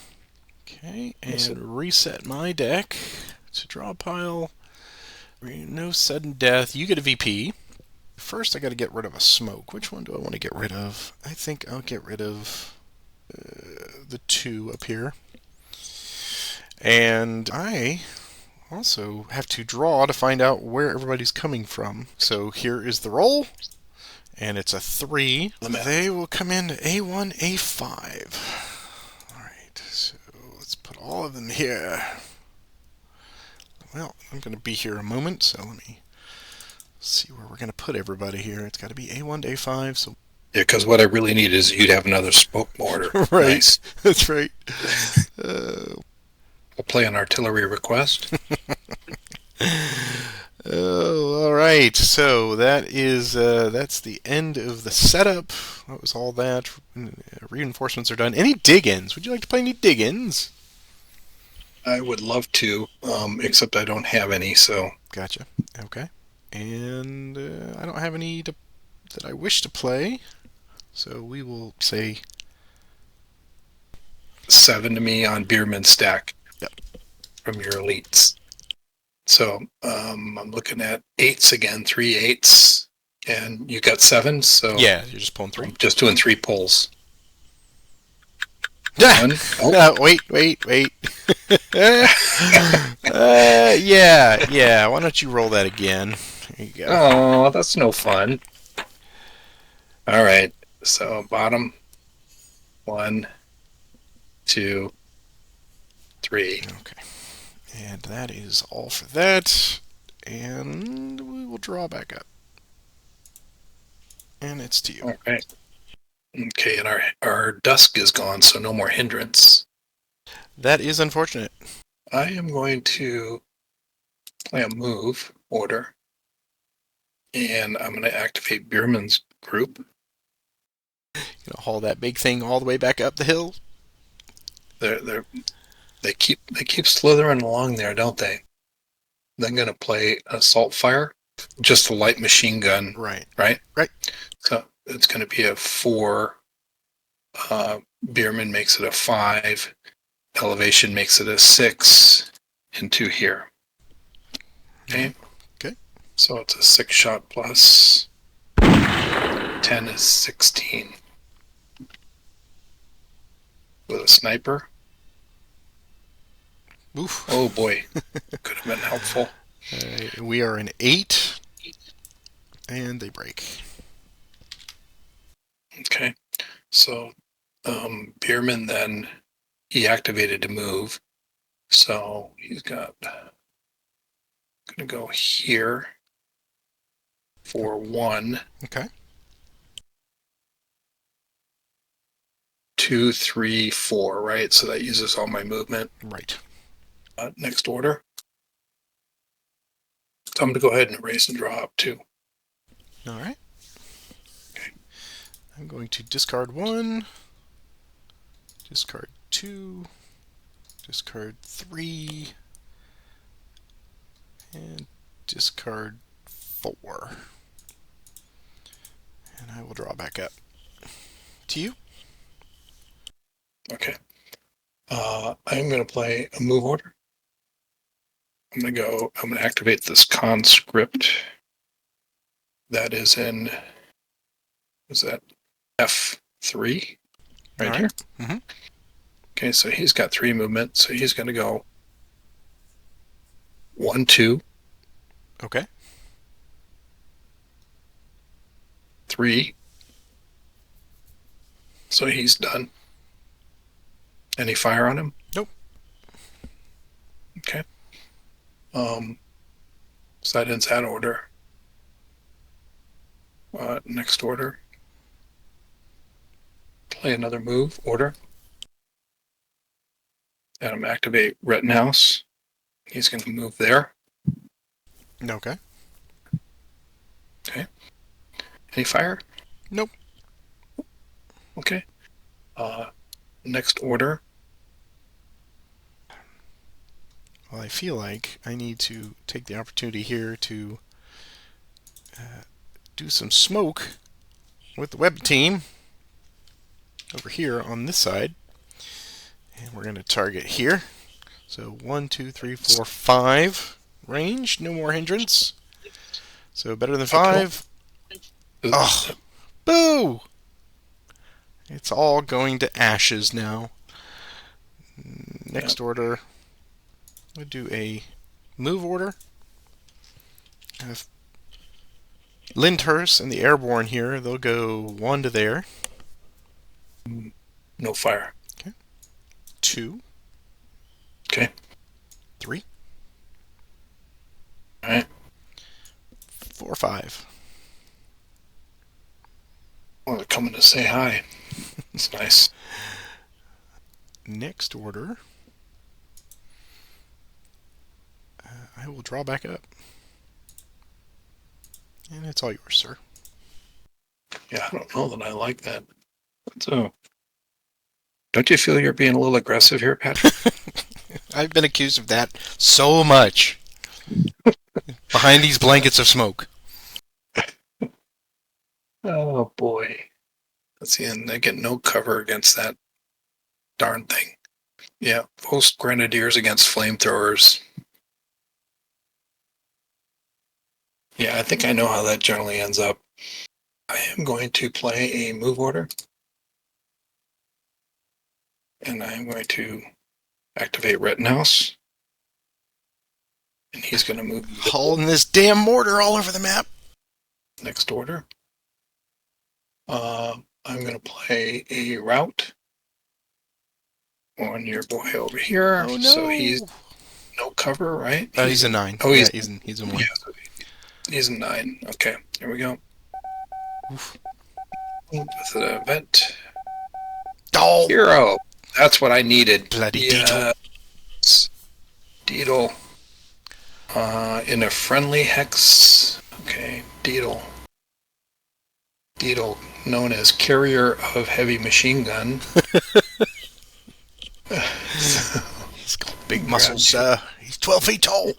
Okay, and reset my deck to draw a pile. No sudden death. You get a VP. First, I got to get rid of a smoke. Which one do I want to get rid of? I think I'll get rid of the 2 up here. And I also have to draw to find out where everybody's coming from. So here is the roll, and it's a 3. They will come into A1, A5. Alright, so let's put all of them here. Well, I'm going to be here a moment, so let me see where we're going to put everybody here. It's got to be A1 to A5, so... Yeah, because what I really need is you to have another smoke mortar. Right, Nice. That's right. We'll play an artillery request. Oh, all right. So that is that's the end of the setup. That was all that. Reinforcements are done. Any dig-ins? Would you like to play any dig-ins? I would love to, except I don't have any, so... Gotcha. Okay. And I don't have any that I wish to play. So we will say 7 to me on Bierman stack. Yep. From your elites. So I'm looking at 8s again, 3 8s, and you got 7. So yeah, you're just pulling 3. I'm just doing 3 pulls. One. Wait. Yeah. Why don't you roll that again? There you go. Oh, that's no fun. All right. So bottom 1, 2, 3. Okay. And that is all for that. And we will draw back up. And it's to you. All right. Okay, and our dusk is gone, so no more hindrance. That is unfortunate. I am going to play a move order, and I'm going to activate Bierman's group. Gonna haul that big thing all the way back up the hill. They keep slithering along there, don't they? They're going to play assault fire, just a light machine gun. Right. So it's going to be a 4. Bierman makes it a 5. Elevation makes it a 6. And 2 here. Okay. So it's a 6 shot plus 10 is 16. With a sniper. Oof. Oh boy, could have been helpful. We are an 8, and they break. Okay, so Bierman then he activated to move, so he's got gonna go here for 1. Okay. 2, 3, 4, right? So that uses all my movement. Right. Next order. So I'm going to go ahead and erase and draw up 2. All right. Okay. I'm going to discard 1, discard 2, discard 3, and discard 4. And I will draw back up. To you. Okay. I'm going to play a move order. I'm going to activate this conscript that is in, is that F3 right here? Mm-hmm. Okay, so he's got 3 movement, so he's going to go 1, 2, Okay. 3. So he's done. Any fire on him? Nope. Okay. So that ends that order. Next order. Play another move order. And I'm activate Rittenhouse. He's going to move there. Okay. Okay. Any fire? Nope. Okay. Next order. Well, I feel like I need to take the opportunity here to do some smoke with the web team over here on this side. And we're going to target here. So 1, 2, 3, 4, 5 range. No more hindrance. So better than 5. Oh, boo! It's all going to ashes now. Next order, we'll do a move order. Have Lyndhurst and the Airborne here. They'll go 1 to there. No fire. Okay. 2. Okay. 3. All right. 4, 5. Well, they're coming to say hi. It's nice. Next order, I will draw back up. And it's all yours, sir. Yeah, I don't know that I like that. So, don't you feel you're being a little aggressive here, Patrick? I've been accused of that so much. Behind these blankets of smoke. Oh, boy. Let's see, and they get no cover against that darn thing. Yeah, most grenadiers against flamethrowers. Yeah, I think I know how that generally ends up. I am going to play a move order. And I'm going to activate Rittenhouse. And he's going to move Hauling this damn mortar all over the map. next order. I'm going to play a route on your boy over here. Oh, no. So he's no cover, right? He's a 9. Oh, he's a 1. Yeah, he's a 9. Okay, here we go. Oof. With an event. Oh, Hero. That's what I needed. bloody yes. Deedle. In a friendly hex. Okay, Deedle. Deedle, known as carrier of heavy machine gun. He's got big muscles. He's 12 feet tall.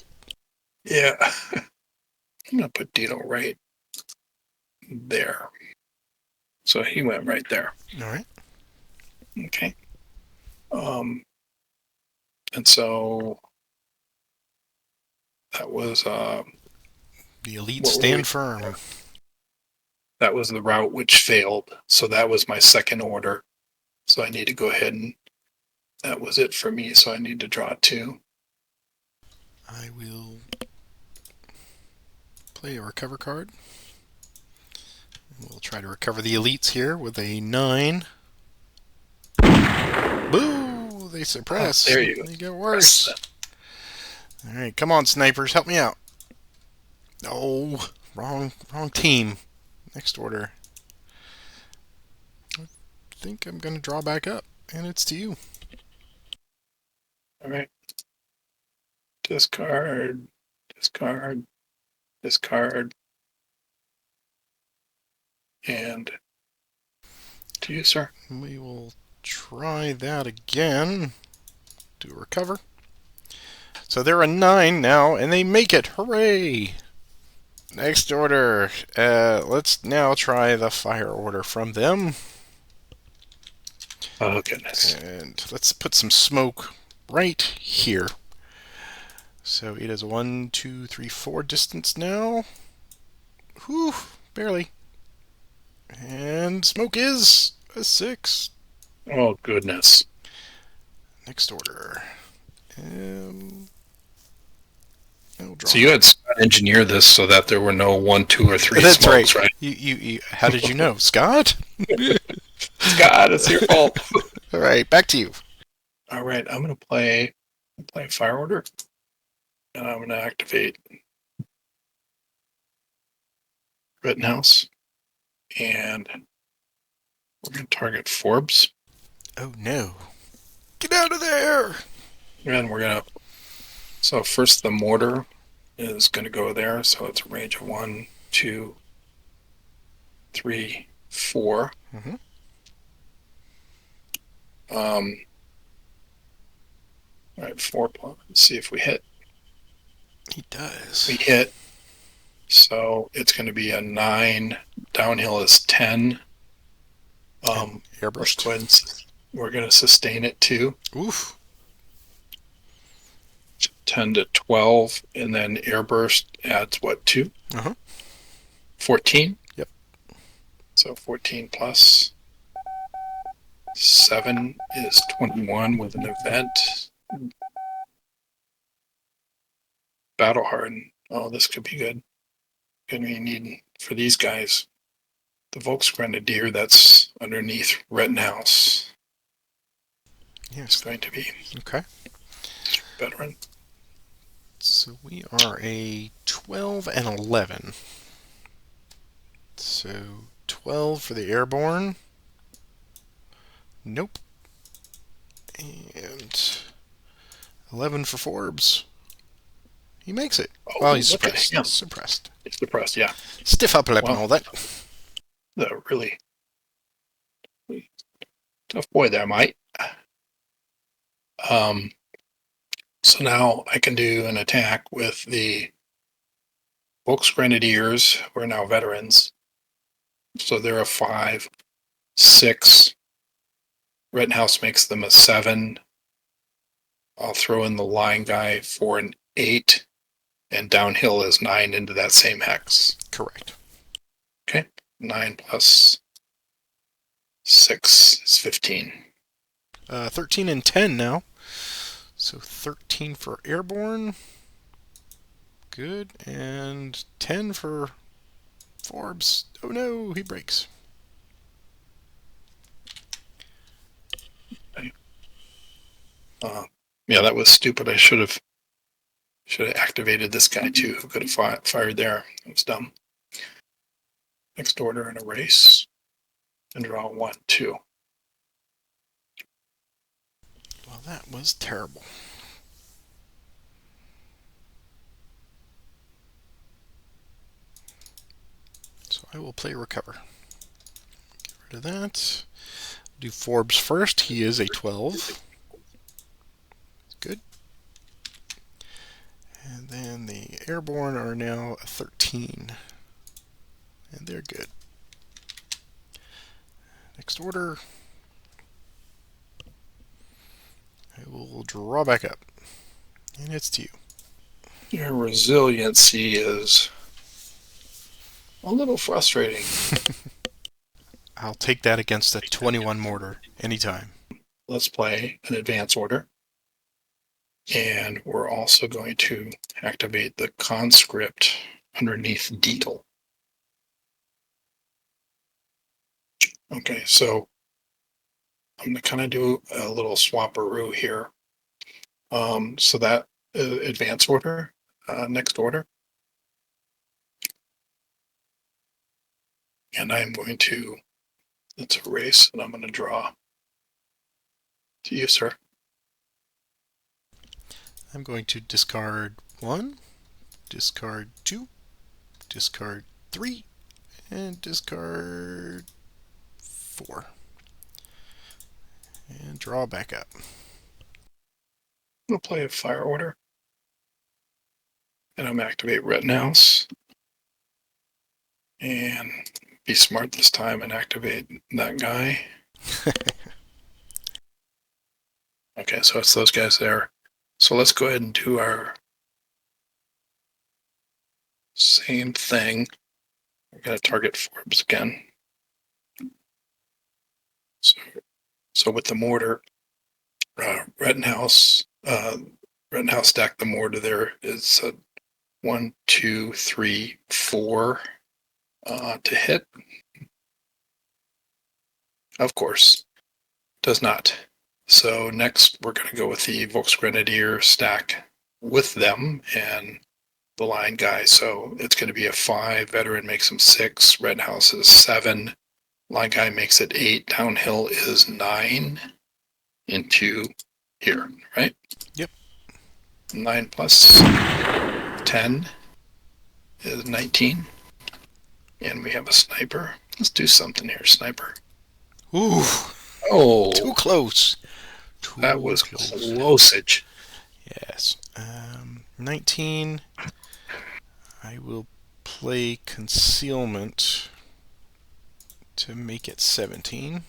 Yeah. I'm going to put Deedle right there. So he went right there. All right. Okay. And so that was The elites stand firm. that was the route which failed. So that was my second order. So I need to go ahead and that was it for me. So I need to draw 2. I will play a recover card. We'll try to recover the elites here with a 9. Boo! They suppress. There you go. They get worse. All right, come on, snipers, help me out. Oh, wrong team. Next order. I think I'm going to draw back up, and it's to you. All right. Discard, discard, discard. And to you, sir. We will try that again to recover. So they're a 9 now, and they make it. Hooray! Next order. Let's now try the fire order from them. Oh, goodness. And let's put some smoke right here. So it is 1, 2, 3, 4 distance now. Whew, barely. And smoke is a 6. Oh, goodness. Next order. So you had Scott engineer this so that there were no 1, 2, or 3 That's smokes, right. right? You, how did you know, Scott? Scott, it's your fault. All right, back to you. All right, I'm going to play fire order, and I'm going to activate Rittenhouse, and we're going to target Forbes, Oh no! Get out of there! and we're going to. So first, the mortar is going to go there, so it's a range of 1, 2, 3, 4. Mm-hmm. All right, 4 plus. Let's see if we hit. He does. We hit. So it's going to be a 9. Downhill is 10. Airburst. We're going to sustain it too. Oof. 10 to 12, and then airburst adds what, 2? Uh-huh. 14? Yep. So 14 plus 7 is 21 with an event. Battle harden. Oh, this could be good. Gonna be needing for these guys. The Volksgrenadier that's underneath Rittenhouse is Yes. going to be Okay. veteran. So we are a 12 and 11. So 12 for the airborne. Nope. And 11 for Forbes. He makes it. Oh, Well, he's look at suppressed. him. Suppressed. It's depressed, yeah. Stiff upper lip and Wow. all that. The really tough boy there, mate. So now I can do an attack with the Volksgrenadiers, who are now veterans. So they're a 5, 6. Rittenhouse makes them a 7. I'll throw in the line guy for an 8. And downhill is 9 into that same hex. Correct. Okay. 9 plus 6 is 15. 13 and 10 now. So 13 for airborne. Good. And 10 for Forbes. Oh no, he breaks. Yeah, that was stupid. I should have activated this guy too, who could have fired there. It was dumb. Next order, and erase. And draw 1, 2. Well, that was terrible. So I will play recover. Get rid of that. Do Forbes first. He is a 12. Good. And then the airborne are now a 13. And they're good. Next order. I will draw back up. And it's to you. Your resiliency is a little frustrating. I'll take that against a 21 mortar anytime. Let's play an advance order. And we're also going to activate the conscript underneath Deetle. Okay, so I'm going to kind of do a little swapperoo here. So that advance order, next order. And I'm going to, let's erase, and I'm going to draw to you, sir. I'm going to discard 1, discard 2, discard 3, and discard 4. And draw back up. I'm going to play a fire order. And I'm going to activate Rittenhouse. And be smart this time and activate that guy. Okay, so it's those guys there. So let's go ahead and do our same thing. We're going to target Forbes again. So with the mortar, Rittenhouse stacked the mortar there is 1, 2, 3, 4 to hit. Of course, does not. So next we're going to go with the Volksgrenadier stack with them and the line guy. So it's going to be a 5. Veteran makes him 6. Rittenhouse is 7. Line guy makes it 8. Downhill is 9 into here, right? Yep. 9 plus 10 is 19. And we have a sniper. Let's do something here, sniper. Ooh. Oh, Too close. that was closage. Yes. 19. I will play concealment to make it 17.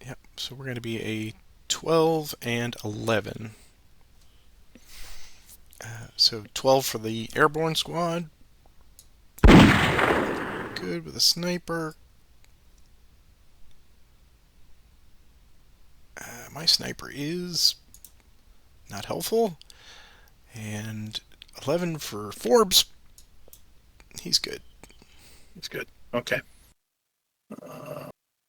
Yep. So we're going to be a 12 and 11. So 12 for the airborne squad. Good with a sniper. My sniper is not helpful. And 11 for Forbes. He's good. It's good. Okay.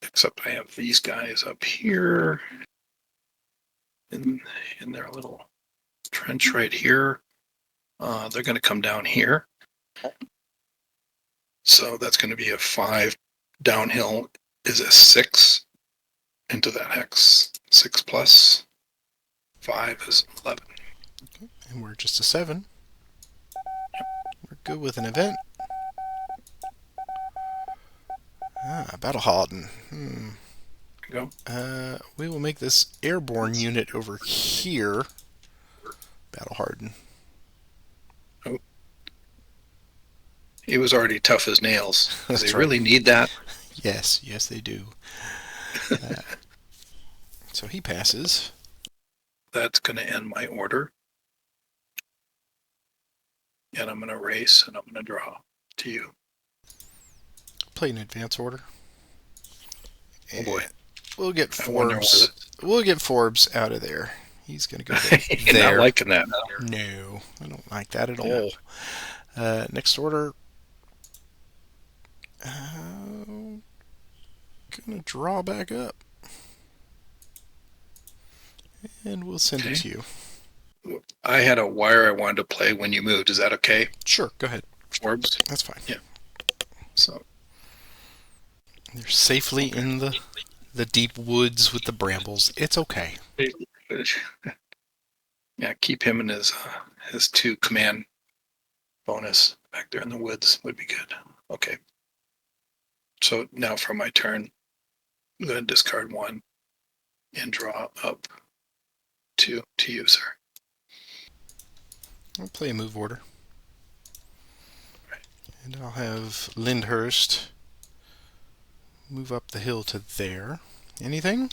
Except I have these guys up here in their little trench right here. They're going to come down here. So that's going to be a 5. Downhill is a 6 into that hex. 6 plus 5 is 11. Okay. And we're just a 7. We're good with an event. Battle harden. Go. We will make this airborne unit over here battle harden. Oh. He was already tough as nails. Does That's he right. really need that? Yes, they do. So he passes. That's going to end my order. And I'm going to race and I'm going to draw to you. Play an advance order. Oh boy. We'll get I wonder Forbes. We'll get Forbes out of there. He's going to go there. You're not liking that. No, I don't like that at all. Next order. Gonna draw back up. And we'll send it to you. I had a wire I wanted to play when you moved. Is that okay? Sure, go ahead. Forbes? That's fine. Yeah. So they're safely in the deep woods with the brambles. It's okay. Yeah, keep him in his 2 command bonus back there in the woods would be good. Okay. So now for my turn, I'm going to discard 1 and draw up 2 to you, sir. I'll play a move order. Right. And I'll have Lyndhurst move up the hill to there. Anything?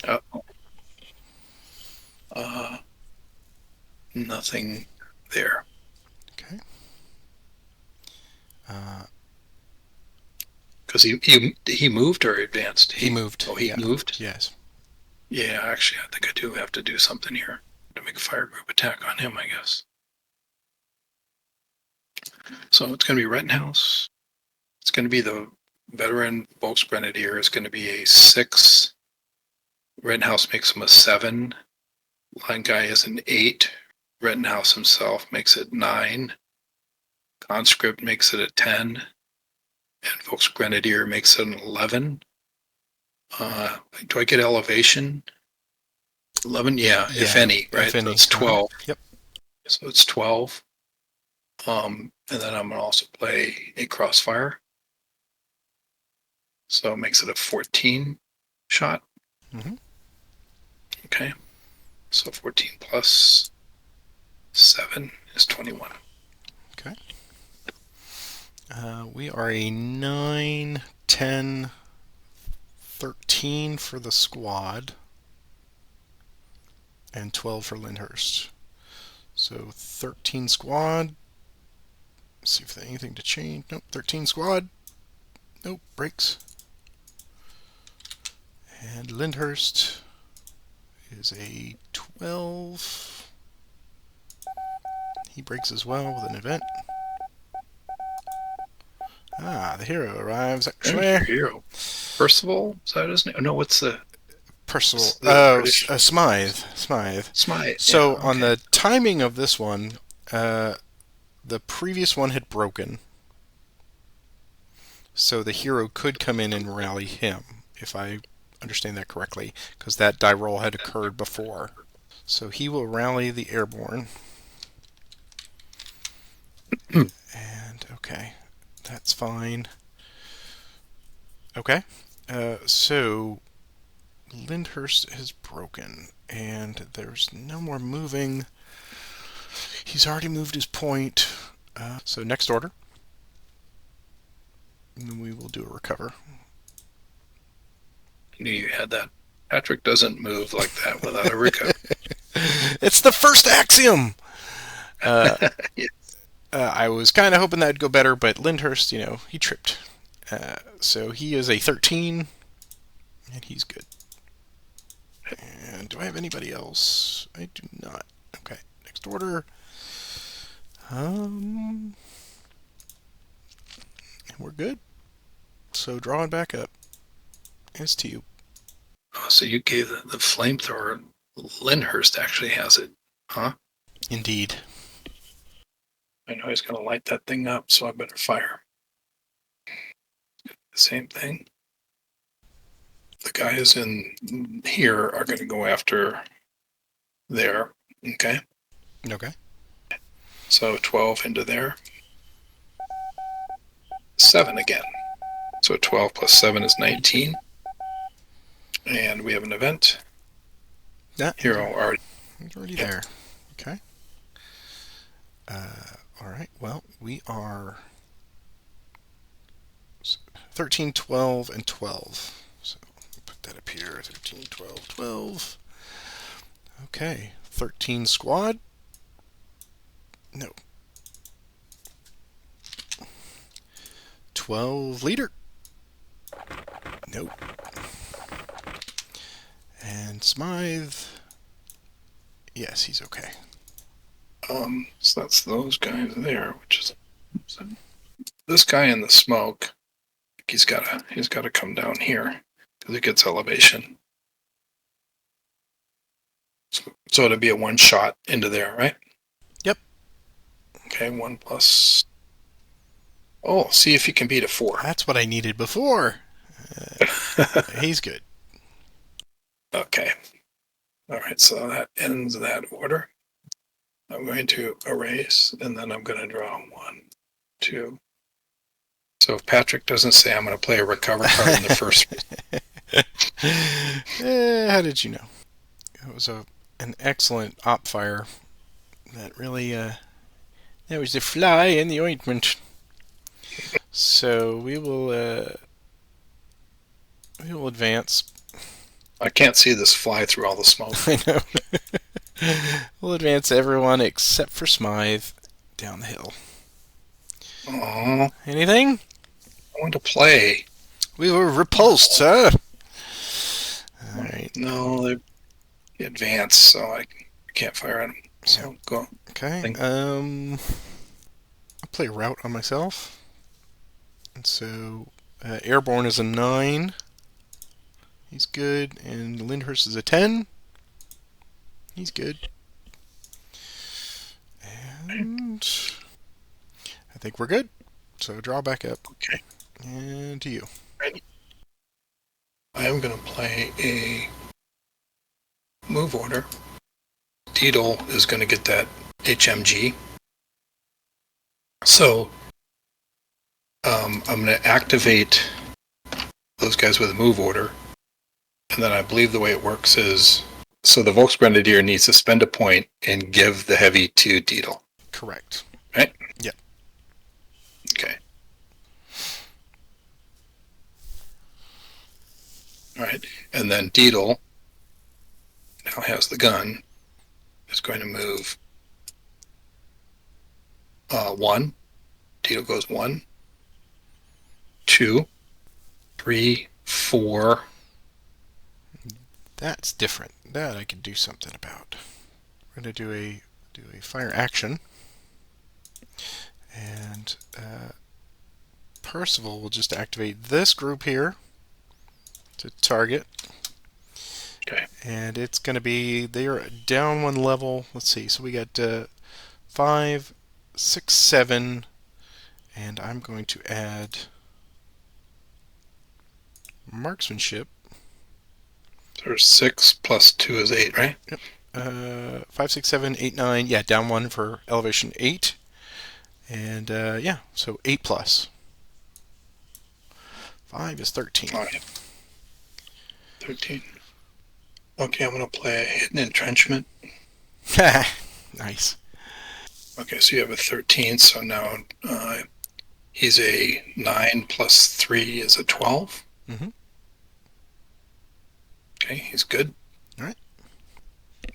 Nothing there. Okay. Because he moved or advanced? He moved. Oh, he moved? Yes. Yeah, actually, I think I do have to do something here to make a fire group attack on him, I guess. So it's going to be Rittenhouse. It's going to be the veteran Volksgrenadier. It's going to be a 6. Rittenhouse makes him a 7. Line guy is an 8. Rittenhouse himself makes it 9. Conscript makes it a 10. And Volksgrenadier makes it an 11. Do I get elevation? 11? Yeah, if any, right? If any. So it's 12. Yep. So it's 12. And then I'm going to also play a crossfire. So it makes it a 14 shot. Mm-hmm. Okay. So 14 plus 7 is 21. Okay. We are a 9, 10, 13 for the squad, and 12 for Lyndhurst. So 13 squad. Let's see if there's anything to change. Nope, 13 squad. Nope, breaks. And Lyndhurst is a 12. He breaks as well with an event. The hero arrives actually. There's your hero. Percival? Is that his name? No, what's the... Percival. British- Smythe. Smythe. So yeah, okay. on the timing of this one, the previous one had broken. So the hero could come in and rally him, if I understand that correctly, because that die roll had occurred before. So he will rally the airborne. And, okay, that's fine. Okay, so Lyndhurst has broken, and there's no more moving. He's already moved his point. So next order. And then we will do a recover. I knew you had that. Patrick doesn't move like that without a recover. It's the first axiom! Yes. I was kind of hoping that would go better, but Lyndhurst, he tripped. So he is a 13, and he's good. And do I have anybody else? I do not. Okay, next order. And we're good. So drawing back up. It's to you. Oh, so you gave the flamethrower. Lyndhurst actually has it, huh? Indeed. I know he's going to light that thing up, so I better fire. The same thing. The guys in here are going to go after there, okay? Okay. So 12 into there. 7 again. So 12 plus 7 is 19. And we have an event. Hero already. He's already there. Okay. All right. Well, we are 13, 12, and 12. So put that up here. 13, 12, 12. Okay. 13 squad. No. 12 leader. Nope. And Smythe. Yes, he's okay. So that's those guys there, which is so this guy in the smoke. He's gotta come down here because it gets elevation. So it'd be a one shot into there, right? Yep. Okay, 1 plus. Oh, see if you can beat a 4. That's what I needed before. He's good. Okay. All right, so that ends that order. I'm going to erase, and then I'm going to draw 1, 2. So if Patrick doesn't say I'm going to play a recover card in the first. How did you know? It was an excellent op fire. That really, that was the fly in the ointment. So we will advance. I can't see this fly through all the smoke. I know. We'll advance everyone except for Smythe down the hill. Oh, Anything? I want to play. We were repulsed, sir. All right. No, they advance, so I can't fire at them. So go. Okay. I'll play route on myself. And so airborne is a 9. He's good. And Lyndhurst is a 10. He's good. And I think we're good. So draw back up. Okay. And to you. Ready. I am going to play a move order. Deedle is going to get that HMG. So I'm going to activate those guys with a move order. And then I believe the way it works is, so the Volksgrenadier needs to spend a point and give the heavy to Deedle. Correct. Right? Yep. Okay. All right, and then Deedle now has the gun. Is going to move 1. Deedle goes 1, 2, 3, 4. That's different. That I can do something about. We're going to do a fire action, and Percival will just activate this group here to target. Okay. And it's going to be, they are down one level. Let's see. So we got 5, 6, 7, and I'm going to add marksmanship. There's 6 plus 2 is 8, right? Yep. 5, 6, 7, 8, 9. Yeah, down one for elevation 8. And yeah, so 8 plus. 5 is 13. All right. 13. Okay, I'm going to play a hidden entrenchment. Nice. Okay, so you have a 13, so now he's a 9 plus 3 is a 12. Mm-hmm. Okay, he's good. All right.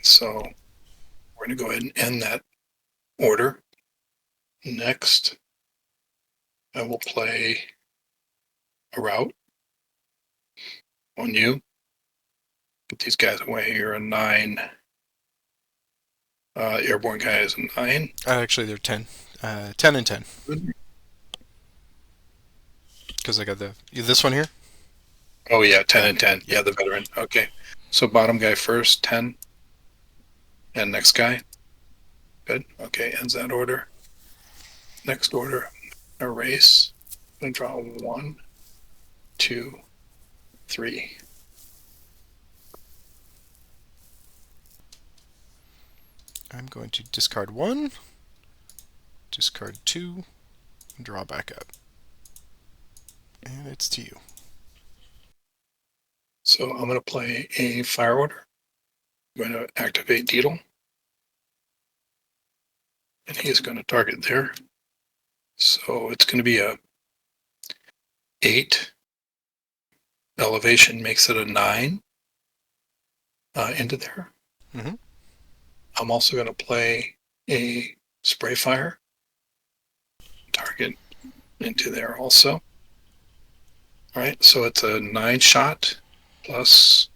So we're going to go ahead and end that order. Next, I will play a route on you. Put these guys away. You're a 9. Airborne guy is a 9. Actually, they're 10. 10 and 10. Because I got this one here. Oh, yeah, 10 and 10. Yeah, the veteran. Okay. So bottom guy first, 10. And next guy. Good. Okay, ends that order. Next order, erase. I'm going to draw 1, 2, 3. I'm going to discard 1, discard 2, and draw back up. And it's to you. So I'm going to play a fire order. I'm going to activate Deedle. And he's going to target there. So it's going to be a 8. Elevation makes it a 9 into there. Mm-hmm. I'm also going to play a spray fire. Target into there also. All right, so it's a 9 shot plus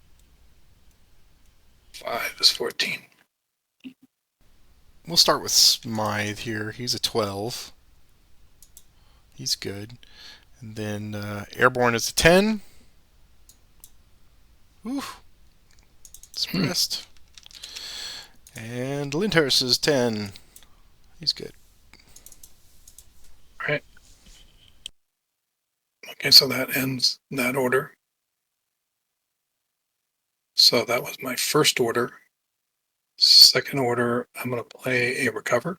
5 is 14. We'll start with Smythe here. He's a 12. He's good. And then Airborne is a 10. Whew. Expressed. And Lyndhurst is 10. He's good. All right. Okay, so that ends that order. So that was my first order. Second order, I'm going to play a recover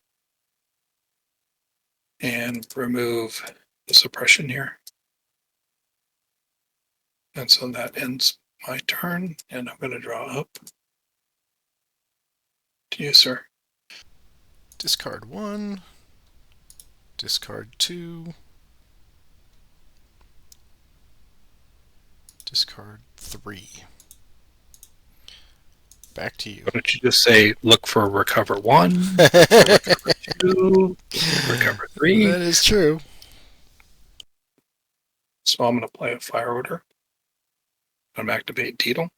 and remove the suppression here. And so that ends my turn, and I'm going to draw up to you, sir. Discard 1. Discard 2. Discard 3. Back to you. Why don't you just say, look for recover 1, recover 2, recover 3. That is true. So I'm going to play a fire order. I'm going to activate Deedle.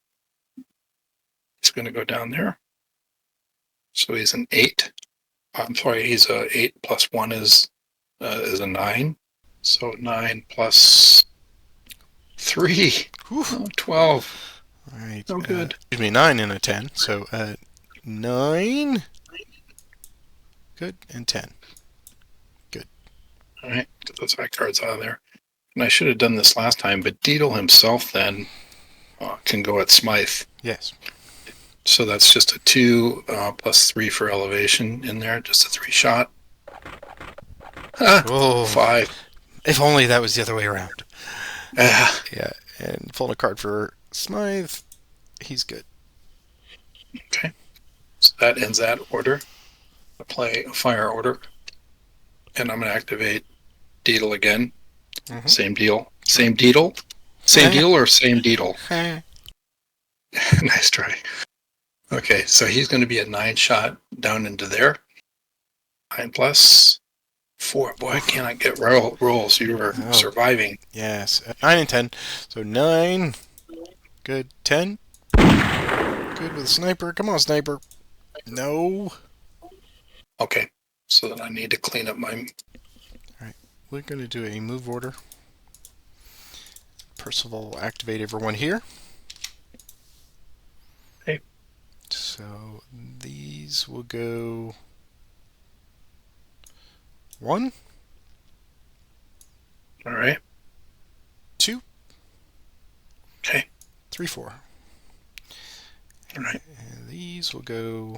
He's going to go down there. So he's an 8. I'm sorry, he's a 8 plus 1 is a 9. So 9 plus 3. Oh, 12. All right. Oh, good. Excuse me, 9 and a 10. So 9. Good. And 10. Good. All right. Get those high cards out of there. And I should have done this last time, but Deedle himself then can go at Smythe. Yes. So that's just a 2 plus 3 for elevation in there. Just a 3 shot. Oh. 5. If only that was the other way around. Yeah. And pulling a card for Smythe. He's good. Okay. So that ends that order. I play a fire order. And I'm going to activate Deedle again. Mm-hmm. Same deal. Same Deedle. Same deal or same deedle? Nice try. Okay, so he's going to be a 9 shot down into there. 9 plus 4. Boy, I cannot get rolls. You are surviving. Yes. 9 and 10. So 9. Good. 10. Good with a sniper. Come on, sniper. No. Okay, so then I need to clean up my... Alright. We're going to do a move order. Percival, activate everyone here. Okay. So these will go 1. All right. 2. Okay. 3, 4. All right. And these will go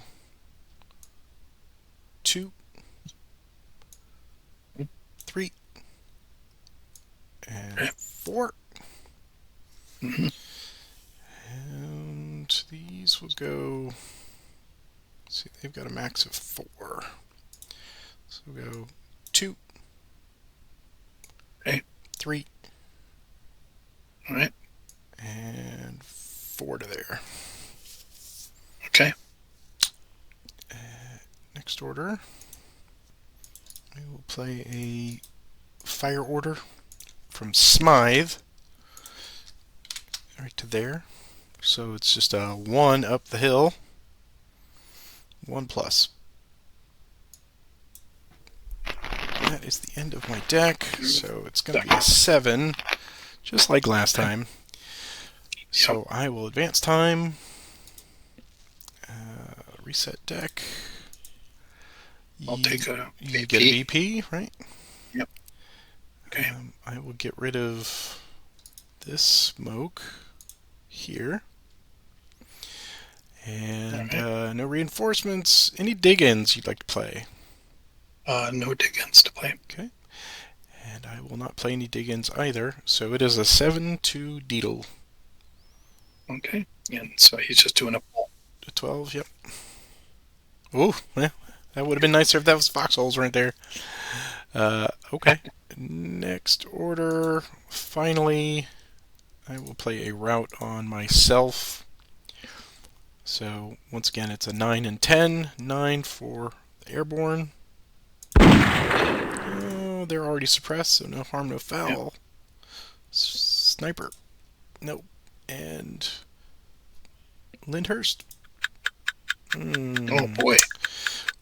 2, 3, and 4. Mm-hmm. And these will go. Let's see, they've got a max of 4. So we'll go 2, Okay. 3, All right. and 4 to there. Okay. Next order, we will play a fire order from Smythe right to there. So it's just a 1 up the hill, 1 plus. That is the end of my deck, so it's going to be a 7, just like last time. So I will advance time, reset deck. I'll take a You VP. get a VP, right? Yep. Okay. I will get rid of this smoke here. And no reinforcements. Any dig-ins you'd like to play? No dig-ins to play. Okay. And I will not play any dig-ins either. So it is a 7 to Deedle. Okay. And so he's just doing a pull. A 12, yep. Ooh, yeah. That would have been nicer if that was foxholes right there. Okay. Next order. Finally, I will play a route on myself. So, once again, it's a 9 and 10. 9 for the airborne. Oh, they're already suppressed, so no harm, no foul. Yep. Sniper. Nope. And Lyndhurst. Oh, boy.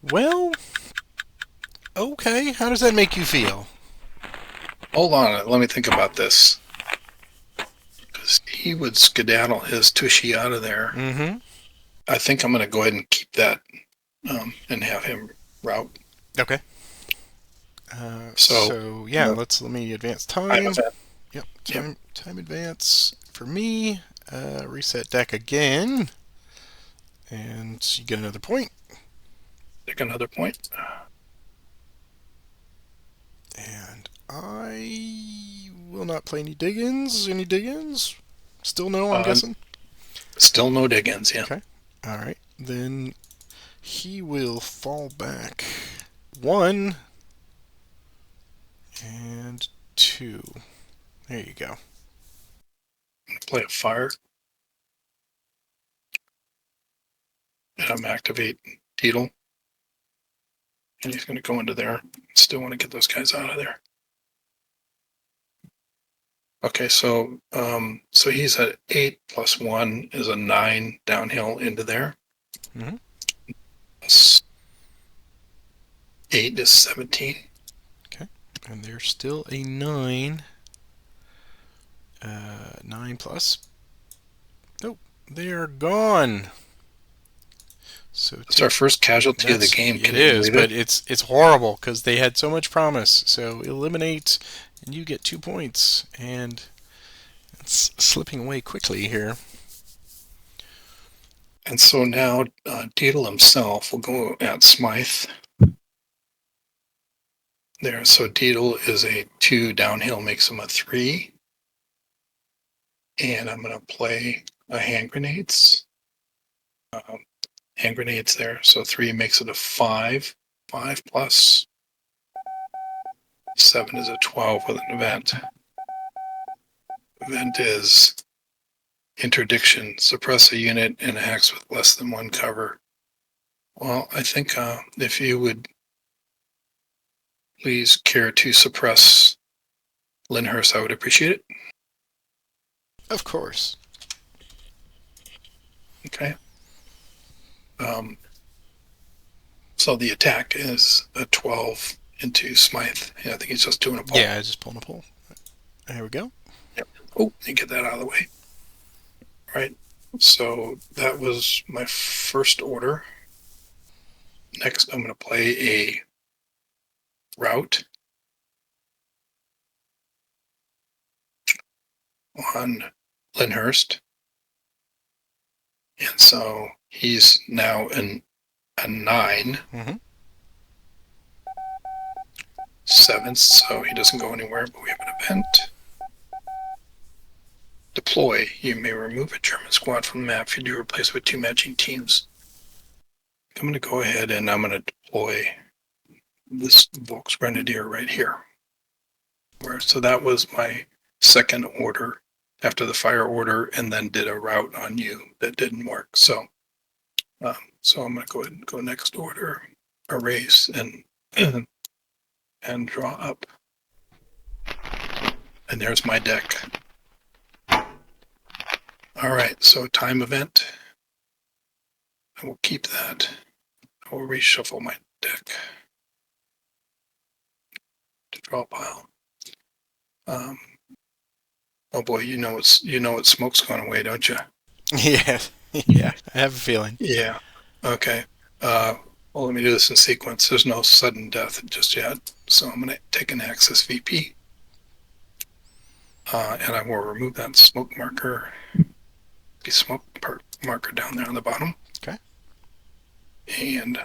Well, okay. How does that make you feel? Hold on. Let me think about this. Because he would skedaddle his tushy out of there. Mm-hmm. I think I'm going to go ahead and keep that and have him route. Okay. So yeah, let me advance time. Yep. Time advance for me. Reset deck again. And you get another point. Take another point. And I will not play any dig-ins. Any dig-ins? Still no, I'm guessing? Still no dig-ins, yeah. Okay. Alright. Then he will fall back 1 and 2. There you go. Play a fire. And I'm activate Deedle. And he's going to go into there. Still want to get those guys out of there. Okay, so he's at 8 plus 1 is a 9 downhill into there. Mm-hmm. 8 is 17. Okay. And there's still a 9. 9 plus. Nope. They are gone. So it's our first casualty of the game. It is, but it's horrible because they had so much promise. So eliminate, and you get 2 points, and it's slipping away quickly here. And so now Deedle himself will go at Smythe. There, so Deedle is a 2 downhill, makes him a 3. And I'm going to play a hand grenades. Hand grenades there. So 3 makes it a 5. 5 plus 7 is a 12 with an event. event is interdiction. Suppress a unit in a hex with less than one cover. Well, I think if you would please care to suppress Lyndhurst, I would appreciate it. Of course. Okay. So the attack is a 12 into Smythe. Yeah, I think he's just doing a pull. Yeah, I just pulled a pull. There we go. Yep. Oh, you get that out of the way. All right. So that was my first order. Next, I'm going to play a route on Lyndhurst. And so he's now a 9. Mm-hmm. 7th, so he doesn't go anywhere, but we have an event. Deploy. You may remove a German squad from the map if you do replace with 2 matching teams. I'm going to go ahead and I'm going to deploy this Volks Grenadier right here. So that was my second order after the fire order, and then did a route on you that didn't work. So I'm going to go ahead and go next order, erase, and and draw up. And there's my deck. All right, so time event. I will keep that. I will reshuffle my deck to draw a pile. Oh boy, you know it's smoke's gone away, don't you? Yeah, yeah, I have a feeling. Yeah. Okay. Well, let me do this in sequence. There's no sudden death just yet, so I'm going to take an Axis VP, and I will remove that smoke marker. The smoke marker down there on the bottom. Okay. And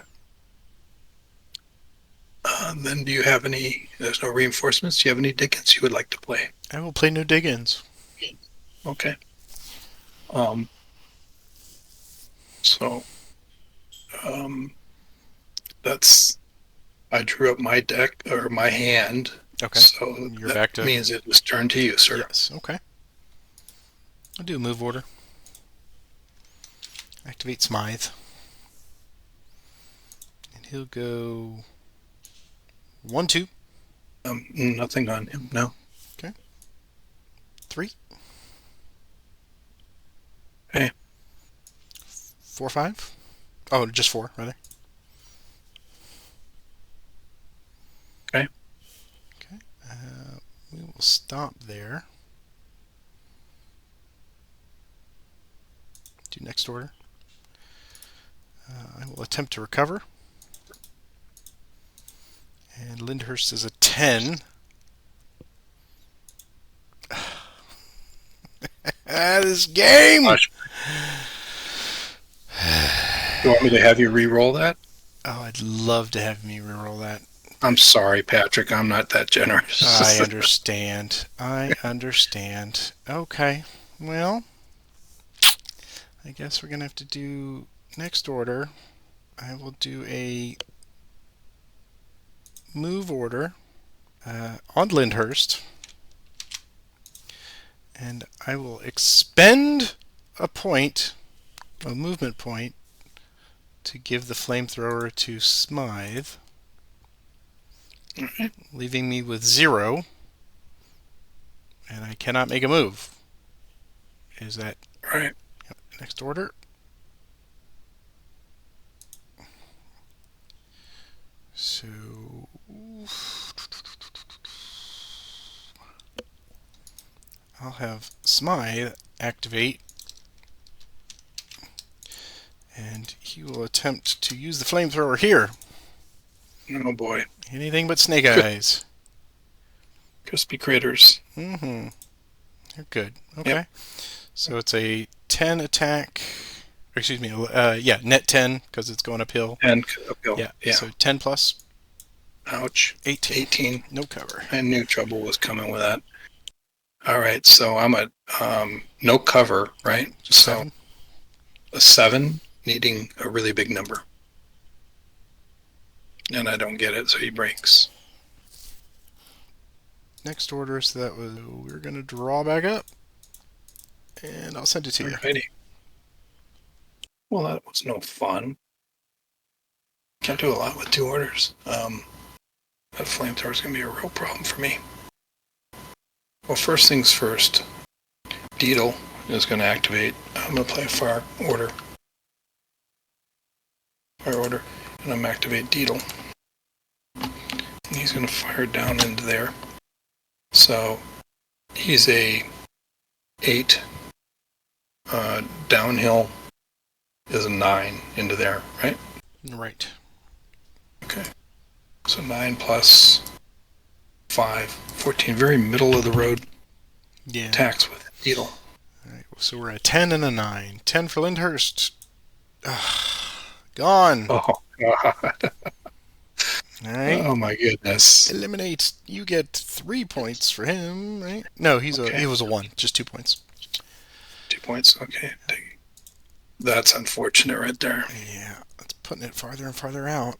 then do you have any, there's no reinforcements, do you have any Dickens you would like to play? I will play no Diggins. Okay. That's, I drew up my deck, or my hand. Okay. So You're that back to... means it was turned to you, sir. Yes, okay. I'll do a move order. Activate Smythe. And he'll go 1, 2. Nothing on him, no. Okay. 3. Okay. 4, 5. Oh, just 4, rather. Okay. Okay. We will stop there. Do next order. I will attempt to recover. And Lyndhurst is a 10. This game! Gosh. You want me to have you re-roll that? Oh, I'd love to have me reroll that. I'm sorry, Patrick. I'm not that generous. I understand. I understand. Okay. Well, I guess we're going to have to do next order. I will do a move order on Lyndhurst. And I will expend a point, a movement point, to give the flamethrower to Smythe, leaving me with 0, and I cannot make a move. Is that right? Yep. Next order? So I'll have Smythe activate, and he will attempt to use the flamethrower here. Oh boy. Anything but snake eyes. Crispy critters. Mm-hmm. They're good. Okay. Yep. So it's a 10 attack. Excuse me. Net 10 because it's going uphill. And uphill. Yeah. So 10 plus. Ouch. 18. No cover. I knew trouble was coming with that. All right. So I'm at no cover, right? Just so 7. A 7, needing a really big number. And I don't get it, so he breaks. Next order, so that was we're going to draw back up. and I'll send it to you. Alrighty. Well, that was no fun. Can't do a lot with 2 orders. That flamethrower is going to be a real problem for me. Well, first things first. Deedle is going to activate. I'm going to play a fire order. And I'm going to activate Deedle. And he's going to fire down into there. So he's a 8. Downhill is a 9 into there, right? Right. Okay. So 9 plus 5, 14. Very middle of the road attacks with Deedle. All right, so we're at 10 and a 9. 10 for Lyndhurst. Gone. Oh, God. All right. Oh, my goodness. Eliminate. You get 3 points for him, right? No, he was a 1. Just 2 points. 2 points. Okay. That's unfortunate right there. Yeah, that's putting it farther and farther out.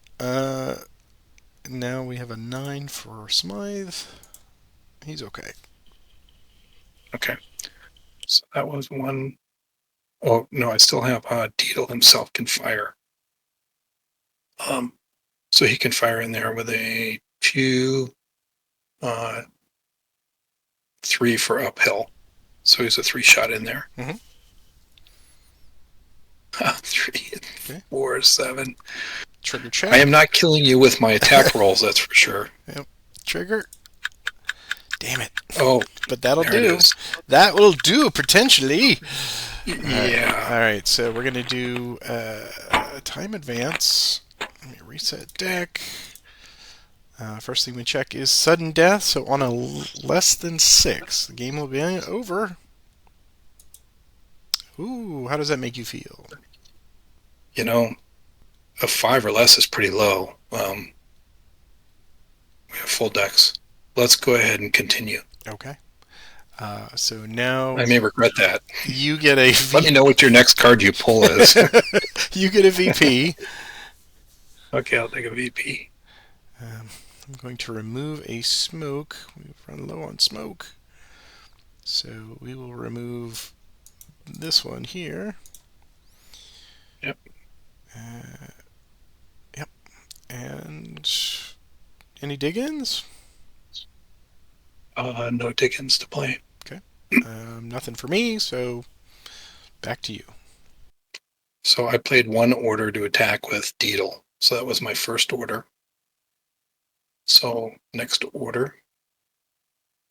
Now we have a 9 for Smythe. He's okay. Okay. So that was 1. Oh, no, I still have Deedle himself can fire. So he can fire in there with a 2, 3 for uphill. So he's a 3-shot in there. Mm-hmm. 3, Okay. 4, 7. Trigger check. I am not killing you with my attack rolls, that's for sure. Yep. Trigger. Damn it. Oh, But that'll there it do. is. That will do, potentially. Yeah. All right, so we're going to do time advance. Let me reset deck. First thing we check is sudden death. So on a less than 6, the game will be over. Ooh, how does that make you feel? You know, a 5 or less is pretty low. We have full decks. Let's go ahead and continue. Okay. So now I may regret that. you get a Let me know what your next card you pull is. you get a VP. Okay, I'll take a VP. I'm going to remove a smoke. We've run low on smoke. So we will remove this one here. Yep. Yep. And any dig-ins? No Dickens to play. Okay. Nothing for me, so back to you. So I played 1 order to attack with Deedle. So that was my first order. So next order.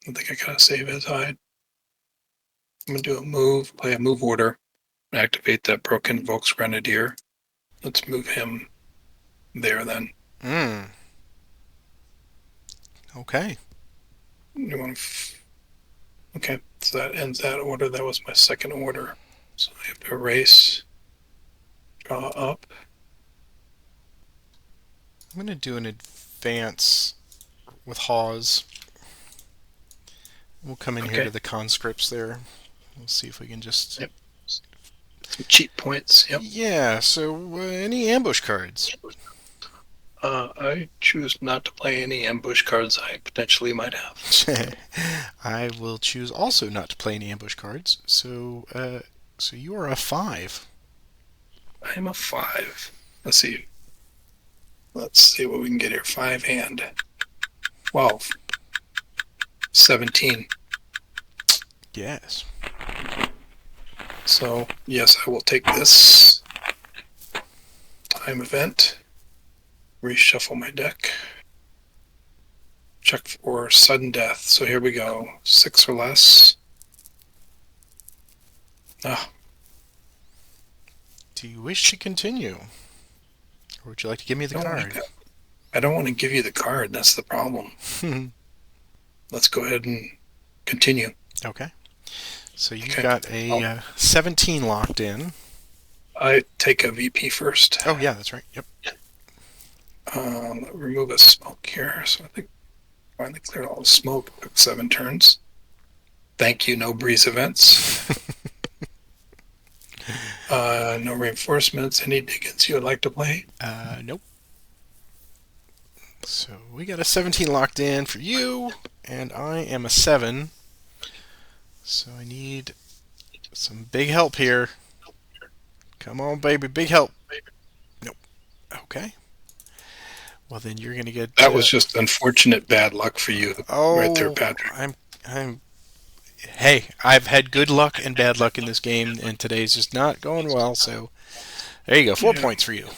I think I gotta save his hide. I'm gonna do a move, play a move order, activate that broken Volks Grenadier. Let's move him there then. Okay. You want okay, so that ends that order. That was my second order. So I have to erase, draw up. I'm going to do an advance with Hawes. We'll come in here to the conscripts there. We'll see if we can just... Yep. Some cheat points, yep. Yeah, so any ambush cards? I choose not to play any ambush cards I potentially might have. I will choose also not to play any ambush cards. So, so you are a 5. I am a 5. Let's see. Let's see what we can get here. 5 and 12. 17. Yes. So, yes, I will take this time event, reshuffle my deck, check for sudden death. So here we go. 6 or less. Do you wish to continue? Or would you like to give me the card? I don't want to give you the card. That's the problem. Let's go ahead and continue. Okay. So you've got a 17 locked in. I take a VP first. Oh, yeah, that's right. Yep. Remove a smoke here. So I think I finally cleared all the smoke. Took 7 turns. Thank you, no breeze events. No reinforcements. Any Dickens you would like to play? Nope. So we got a 17 locked in for you, and I am a 7. So I need Some big help here. Come on, baby, big help. Nope. Okay. Well, then you're gonna get. That was just unfortunate bad luck for you right there, Oh, Patrick. I'm. Hey, I've had good luck and bad luck in this game, and today's just not going well. So there you go. 4 points for you.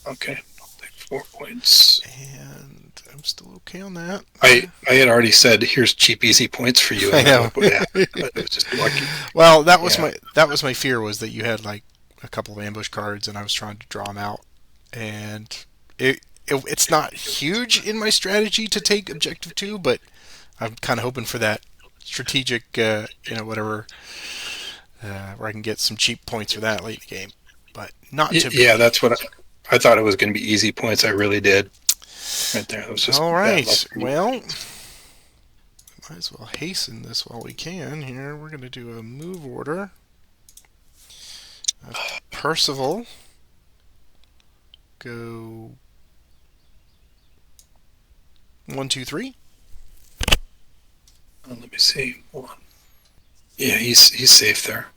Okay, I'll take 4 points. And I'm still okay on that. I had already said, here's cheap, easy points for you. I know. But it was just lucky. Well, that was my fear, was that you had like a couple of ambush cards, and I was trying to draw them out, and it's not huge in my strategy to take objective 2, but I'm kind of hoping for that strategic, whatever, where I can get some cheap points for that late in the game, but not to be. Yeah, that's what I thought. It was going to be easy points. I really did. Right there. It was just all bad luck right. for you. Well, might as well hasten this while we can. Here, we're going to do a move order. Percival. Go 1, 2, 3. Let me see. Hold on. Yeah, he's safe there.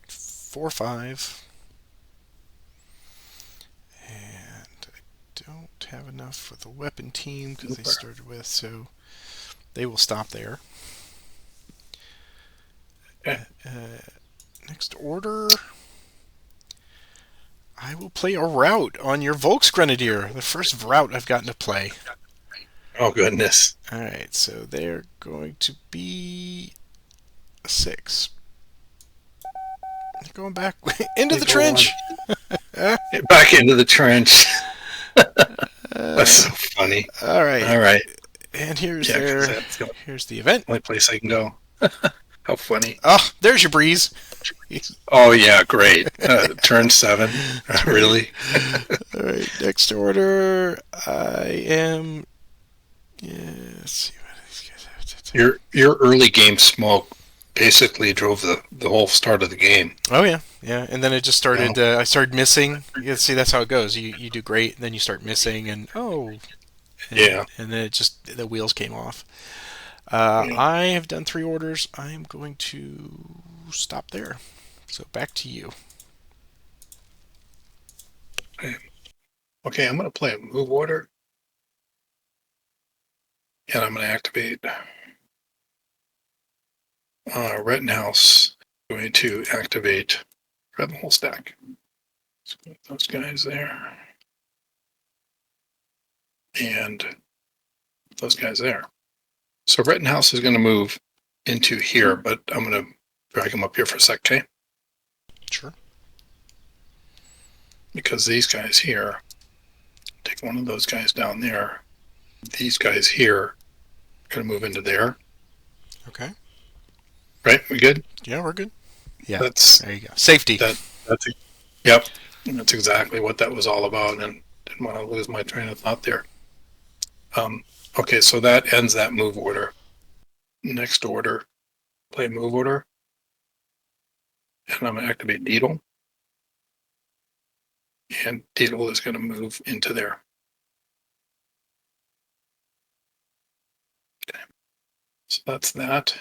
4, 5. And I don't have enough for the weapon team because they started with, so they will stop there. Okay. Next order, I will play a route on your Volksgrenadier, the first route I've gotten to play. Oh, goodness. Alright, so they're going to be a 6. They're going back into the trench. Back into the trench. That's so funny. All right. All right. And here's here's the the event. only place I can go. How funny. Oh, there's your breeze. Oh, yeah, great. Turn 7. Really? All right, next order, I am... Yeah, let's see what these guys have to do. Your early game smoke basically drove the whole start of the game. Oh, yeah. And then it just started, I started missing. Yeah, see, that's how it goes. You do great, and then you start missing, and Yeah. And then the wheels came off. I have done 3 orders. I am going to stop there. So back to you. Okay, I'm going to play a move order. And I'm going to activate Rittenhouse. I'm going to activate grab the whole stack. So put those guys there. And those guys there. So Rittenhouse is going to move into here, but I'm going to drag him up here for a sec, okay? Sure. Because these guys here, take one of those guys down there. These guys here are going to move into there. Okay. Right? We good? Yeah, we're good. Yeah. There you go. Safety. Yep. That's exactly what that was all about, and didn't want to lose my train of thought there. Okay, so that ends that move order. Next order, play move order. And I'm going to activate Deedle. And Deedle is going to move into there. Okay. So that's that.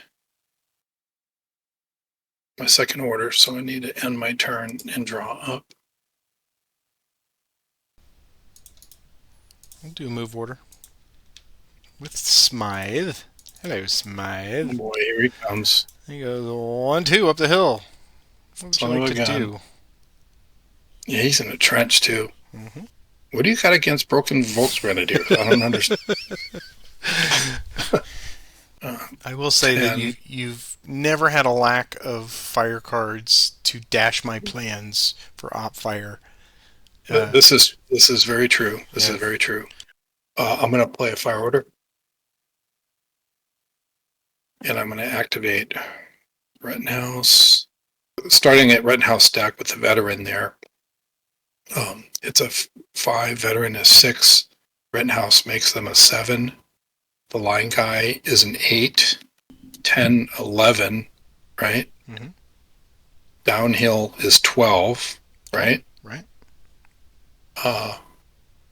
My second order, so I need to end my turn and draw up. I'll do a move order. With Smythe. Hello, Smythe. Oh boy, here he comes. He goes 1, 2 up the hill. What would you like to do? Yeah, he's in a trench too. Mm-hmm. What do you got against broken Volksgrenadiers? I don't understand. I will say that you've never had a lack of fire cards to dash my plans for op fire. This is very true. This is very true. I'm going to play a fire order. And I'm going to activate Rittenhouse. Starting at Rittenhouse stack with the veteran there. It's a 5, veteran is 6. Rittenhouse makes them a 7. The line guy is an 8. 10, 11, right? Mm-hmm. Downhill is 12, right? Right.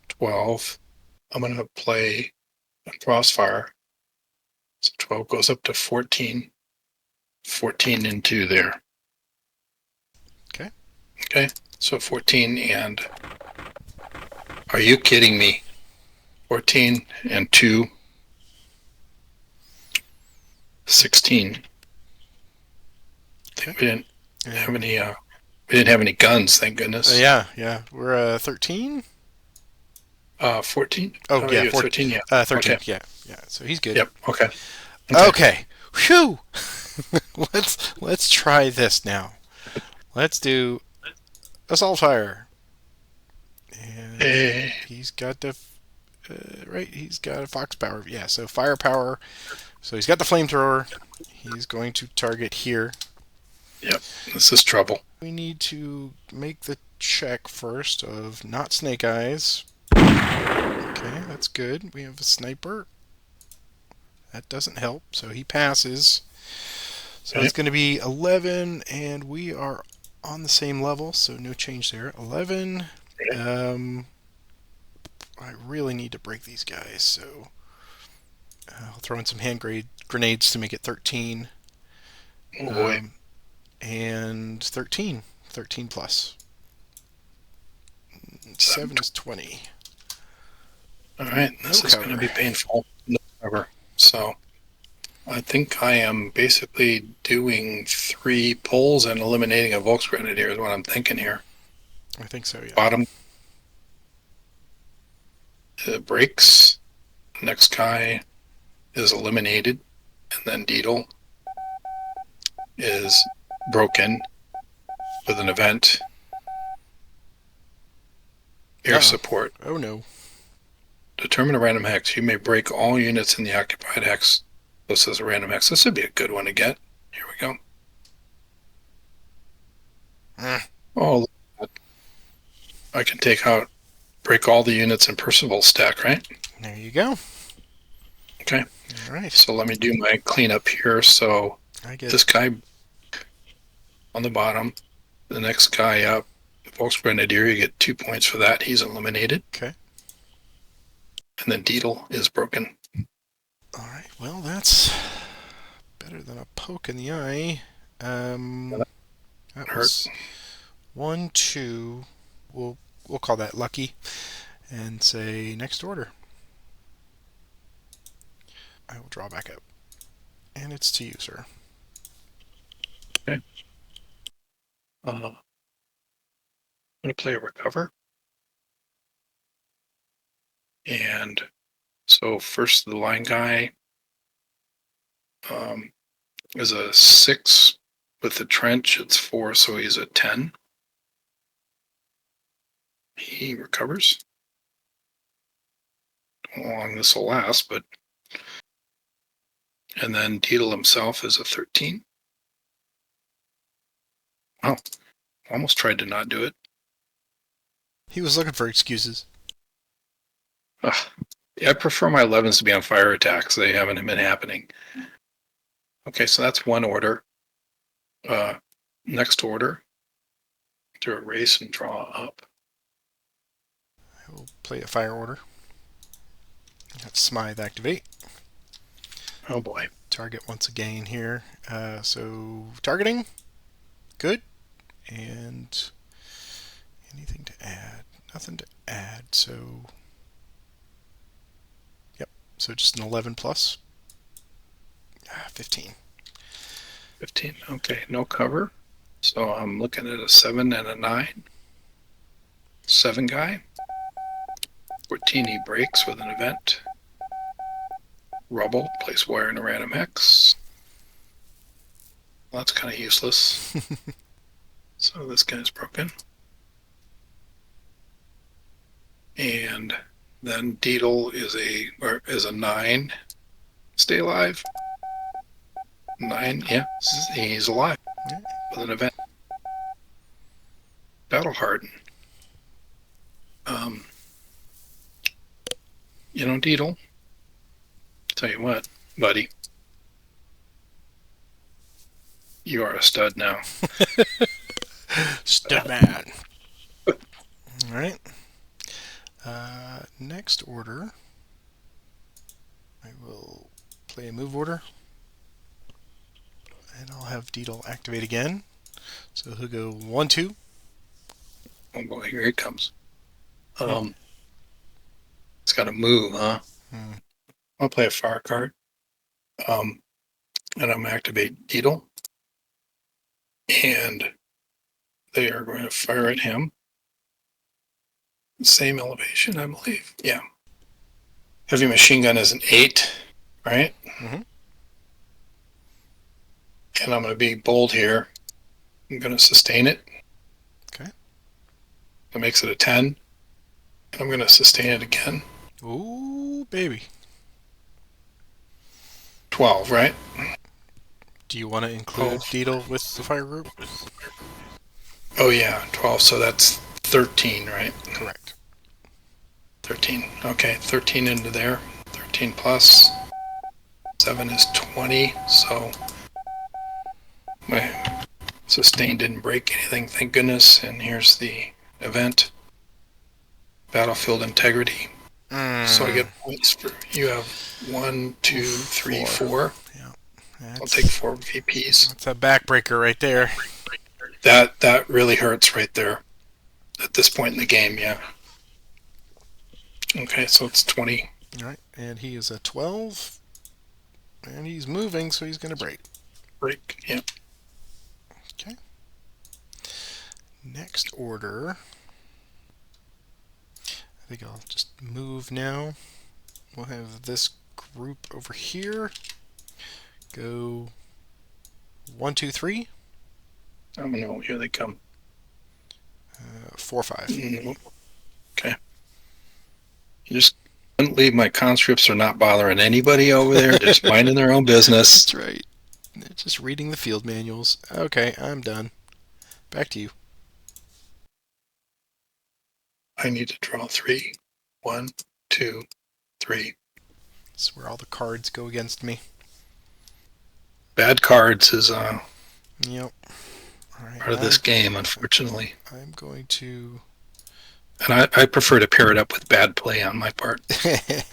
12. I'm going to play a crossfire. So 12 goes up to 14. 14 into there. Okay. Okay, so 14 and... Are you kidding me? 14 and 2. 16. Okay. We didn't have any. We didn't have any guns, thank goodness. Yeah. We're 13. 14. Oh yeah, you're 13. Yeah. 13. Okay. Yeah. So he's good. Yep. Okay. Okay. Whew. let's try this now. Let's do assault fire. And he's got the right. He's got a fox power. Yeah. So firepower. So he's got the flamethrower. He's going to target here. Yep. This is trouble. We need to make the check first of not snake eyes. Okay, that's good. We have a sniper. That doesn't help, so he passes. So it's going to be 11, and we are on the same level, so no change there. 11. I really need to break these guys, so I'll throw in some hand grenades to make it 13. Oh boy. And 13. 13 plus. 7 is 20. All right, this is going to be painful. No cover. So I think I am basically doing 3 pulls and eliminating a Volksgrenadier is what I'm thinking here. I think so, yeah. Bottom breaks. Next guy is eliminated. And then Deedle is broken with an event. Air support. Oh no. Determine a random hex. You may break all units in the occupied hex. This is a random hex. This would be a good one to get. Here we go. Oh, look at that. I can break all the units in Percival's stack, right? There you go. Okay. All right. So let me do my cleanup here. So this guy on the bottom, the next guy up, Volksgrenadier, you get 2 points for that. He's eliminated. Okay. And then Deedle is broken. All right. Well, that's better than a poke in the eye. That hurt. 1, 2. We'll call that lucky, and say next order. I will draw back up, and it's to you, sir. Okay. I'm going to play a recover. And so first the line guy is a 6 with the trench. It's 4, so he's a 10. He recovers. Don't know how long this will last, but... And then Deedle himself is a 13. Wow. Almost tried to not do it. He was looking for excuses. Yeah, I prefer my 11s to be on fire attacks. They haven't been happening. Okay, so that's one order. Next order, to erase and draw up. I will play a fire order. That's Smythe activate. Oh boy. Target once again here. So targeting, good. And anything to add? Nothing to add. So, yep. So just an 11 plus. 15. 15. Okay, no cover. So I'm looking at a 7 and a 9. 7 guy. 14 he breaks with an event. Rubble, place wire in a random hex. Well, that's kind of useless. So this guy's broken. And then Deedle is a 9. Stay alive. 9, yeah, he's alive. Yeah. With an event. Battle harden. Deedle, tell you what, buddy, you are a stud now. Stud man. All right. Next order, I will play a move order, and I'll have Deedle activate again. So he'll go 1, 2. Oh boy, here he comes. It's got to move, huh? I'll play a fire card. And I'm going to activate Deedle. And they are going to fire at him. Same elevation, I believe. Yeah. Heavy machine gun is an 8, right? Mhm. And I'm going to be bold here. I'm going to sustain it. Okay. That makes it a 10. And I'm going to sustain it again. Ooh, baby. 12, right? Do you want to include Deedle with the fire group? Oh, yeah, 12. So that's 13, right? Correct. 13. Okay, 13 into there. 13 plus 7 is 20. So my sustain didn't break anything, thank goodness. And here's the event. Battlefield integrity. So I get points for, you have 1, 2, 3, 4. Yeah. I'll take 4 VPs. That's a backbreaker right there. That really hurts right there at this point in the game, yeah. Okay, so it's 20. All right, and he is a 12. And he's moving, so he's going to break. Break, yeah. Okay. Next order. I think I'll just move now. We'll have this group over here. Go 1, 2, 3. Oh no, here they come. 4, 5. Okay. You just couldn't leave my conscripts are not bothering anybody over there, just minding their own business. That's right. They're just reading the field manuals. Okay, I'm done. Back to you. I need to draw 3. 1, 2, 3. This is where all the cards go against me. Bad cards is Yep. All right, part of this game, unfortunately. I'm going to... And I prefer to pair it up with bad play on my part. It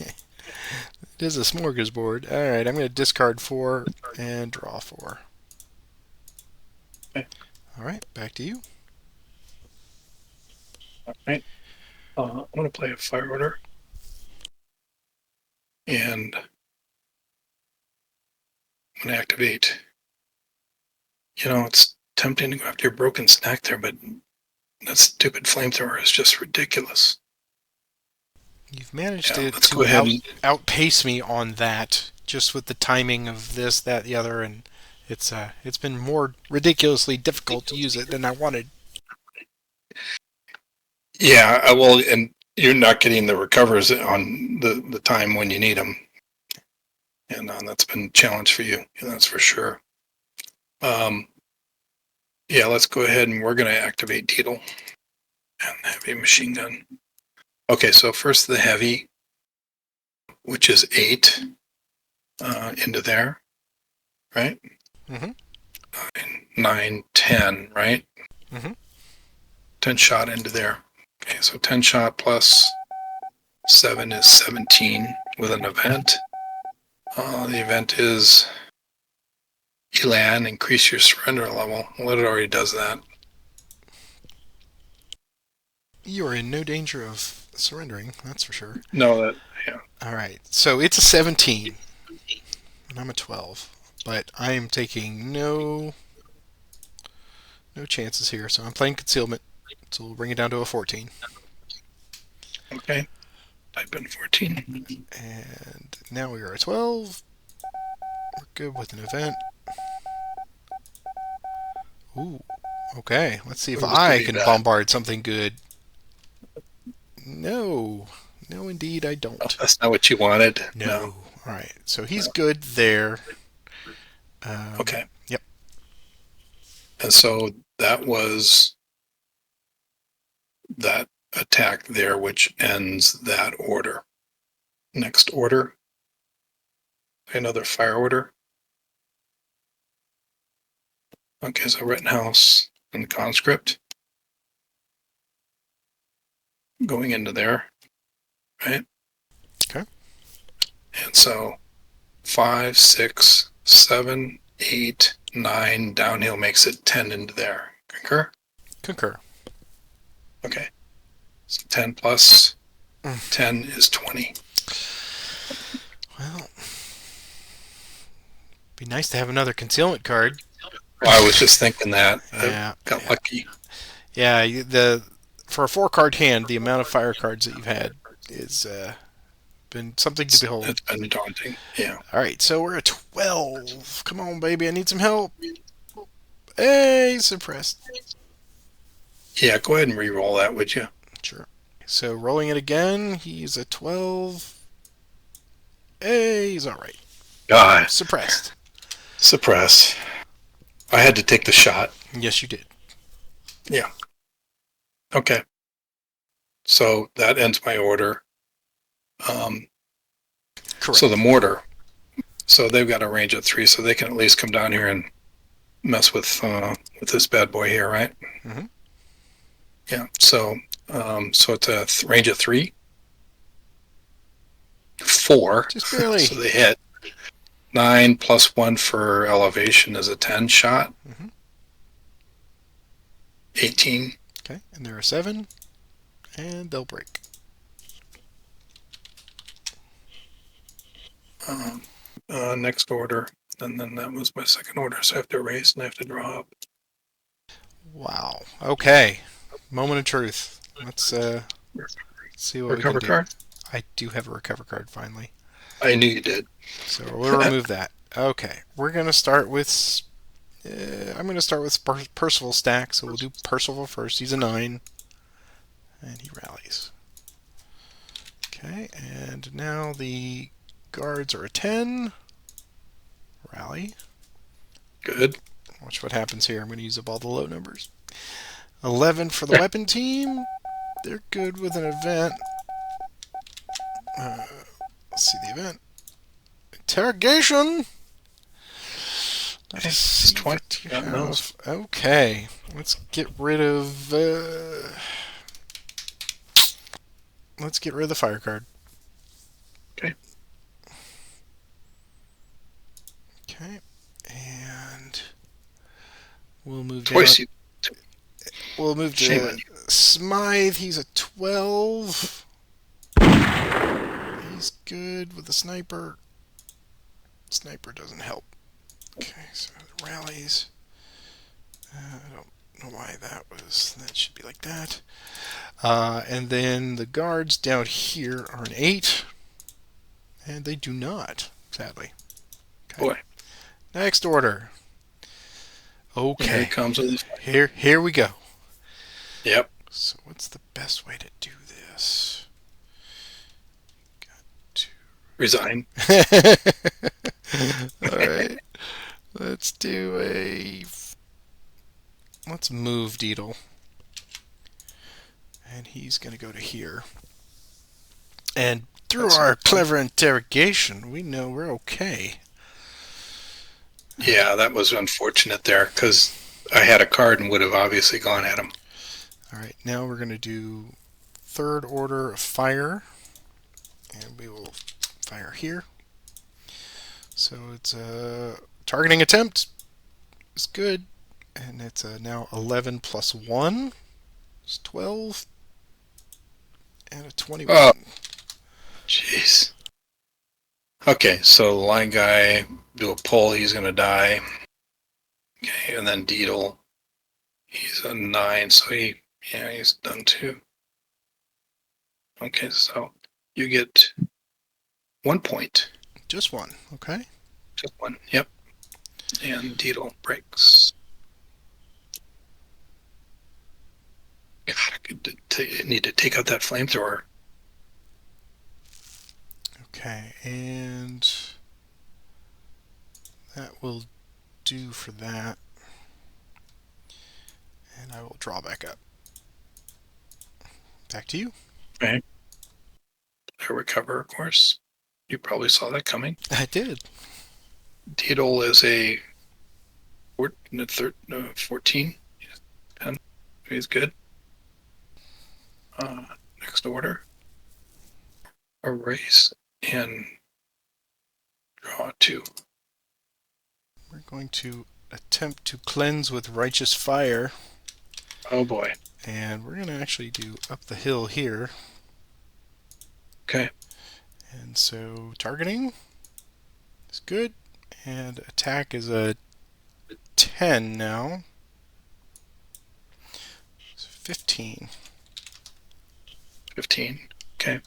is a smorgasbord. All right, I'm going to discard 4 and draw 4. Okay. All right, back to you. All right. I'm going to play a fire order. And I'm going to activate. You know, it's tempting to go after your broken snack there, but that stupid flamethrower is just ridiculous. You've managed let's go to ahead and outpace me on that, just with the timing of this, that, the other, and it's been more ridiculously difficult to use it than I wanted. Yeah, I will, and you're not getting the recovers on the time when you need them, and that's been a challenge for you. That's for sure. Yeah, let's go ahead and we're going to activate Deedle and heavy machine gun. Okay, so first the heavy, which is 8 into there, right? Mm-hmm. 9, 10, right? Mm-hmm. 10 shot into there. Okay, so 10 shot plus 7 is 17 with an event. The event is Elan, increase your surrender level. Well, it already does that. You are in no danger of surrendering, that's for sure. No, yeah. All right, so it's a 17, and I'm a 12, but I am taking no chances here, so I'm playing concealment, so we'll bring it down to a 14. Okay, type in 14. And now we are at 12. We're good with an event. Ooh, okay, let's see if I can bombard something good. No, indeed I don't. Oh, that's not what you wanted. No. All right, so he's good there. Okay. Yep. And so that was that attack there, which ends that order. Next order. Another fire order. Okay, so Rittenhouse and conscript. Going into there. Right? Okay. And so 5, 6, 7, 8, 9 downhill makes it 10 into there. Concur? Concur. Okay. So 10 plus 10 is 20. Well, be nice to have another concealment card. Well, I was just thinking that. Yeah. I got lucky. Yeah, for a 4-card hand, the amount of fire cards that you've had is been something to behold. It's been daunting. Yeah. All right, so we're at 12. Come on, baby, I need some help. Hey, suppressed. Yeah, go ahead and re-roll that, would you? Sure. So rolling it again, he's a 12. Hey, he's all right. God. Suppressed. Suppress. I had to take the shot. Yes, you did. Yeah. Okay. So that ends my order. Correct. So the mortar. So they've got a range of 3, so they can at least come down here and mess with this bad boy here, right? Mhm. Yeah. So it's a range of 3. 4. Just barely. So they hit. 9 plus 1 for elevation is a 10 shot. Mhm. 18. Okay, and there are 7, and they'll break. Next order. And then that was my second order, so I have to erase and I have to draw up. Wow. Okay. Moment of truth. Let's see what Recover we can do. card? I do have a recover card finally. I knew you did. So we'll remove that. Okay. We're going to start with... I'm going to start with Percival stack, so we'll do Percival first. He's a 9. And he rallies. Okay, and now the guards are a 10. Rally. Good. Watch what happens here. I'm going to use up all the low numbers. 11 for the weapon team. They're good with an event. Let's see the event. Interrogation. It's 20. Okay, let's get rid of. Let's get rid of the fire card. Okay. Okay, and we'll move Twice down. you. We'll move Shame to on you. Smythe. He's a 12. He's good with the sniper. Sniper doesn't help. Okay, so the rallies. I don't know why that was. That should be like that. And then the guards down here are an 8. And they do not, sadly. Okay. Boy. Next order. Here Okay. it comes with Here we go. Yep. So what's the best way to do this? Got to Resign. Alright. Let's do let's move Deedle. And he's going to go to here. And through our clever interrogation, we know we're okay. Yeah, that was unfortunate there because I had a card and would have obviously gone at him. Alright, now we're going to do third order of fire. And we will fire here. So it's a targeting attempt. It's good. And it's now 11 plus 1. It's 12. And a 21. Oh. Jeez. Okay, so the line guy do a pull, he's gonna die. Okay, and then Deedle, he's a 9, so he's done too. Okay, so you get 1 point. Just 1, okay? Just 1, yep. And Deedle breaks. God, I need to take out that flamethrower. Okay, and that will do for that. And I will draw back up. Back to you. Okay. I recover, of course. You probably saw that coming. I did. Deedle is a 14. 10. He's good. Next order. Erase and draw 2. We're going to attempt to cleanse with righteous fire. Oh boy. And we're going to actually do up the hill here. Okay. And so targeting is good. And attack is a 10 now. So 15. 15. Okay. I'm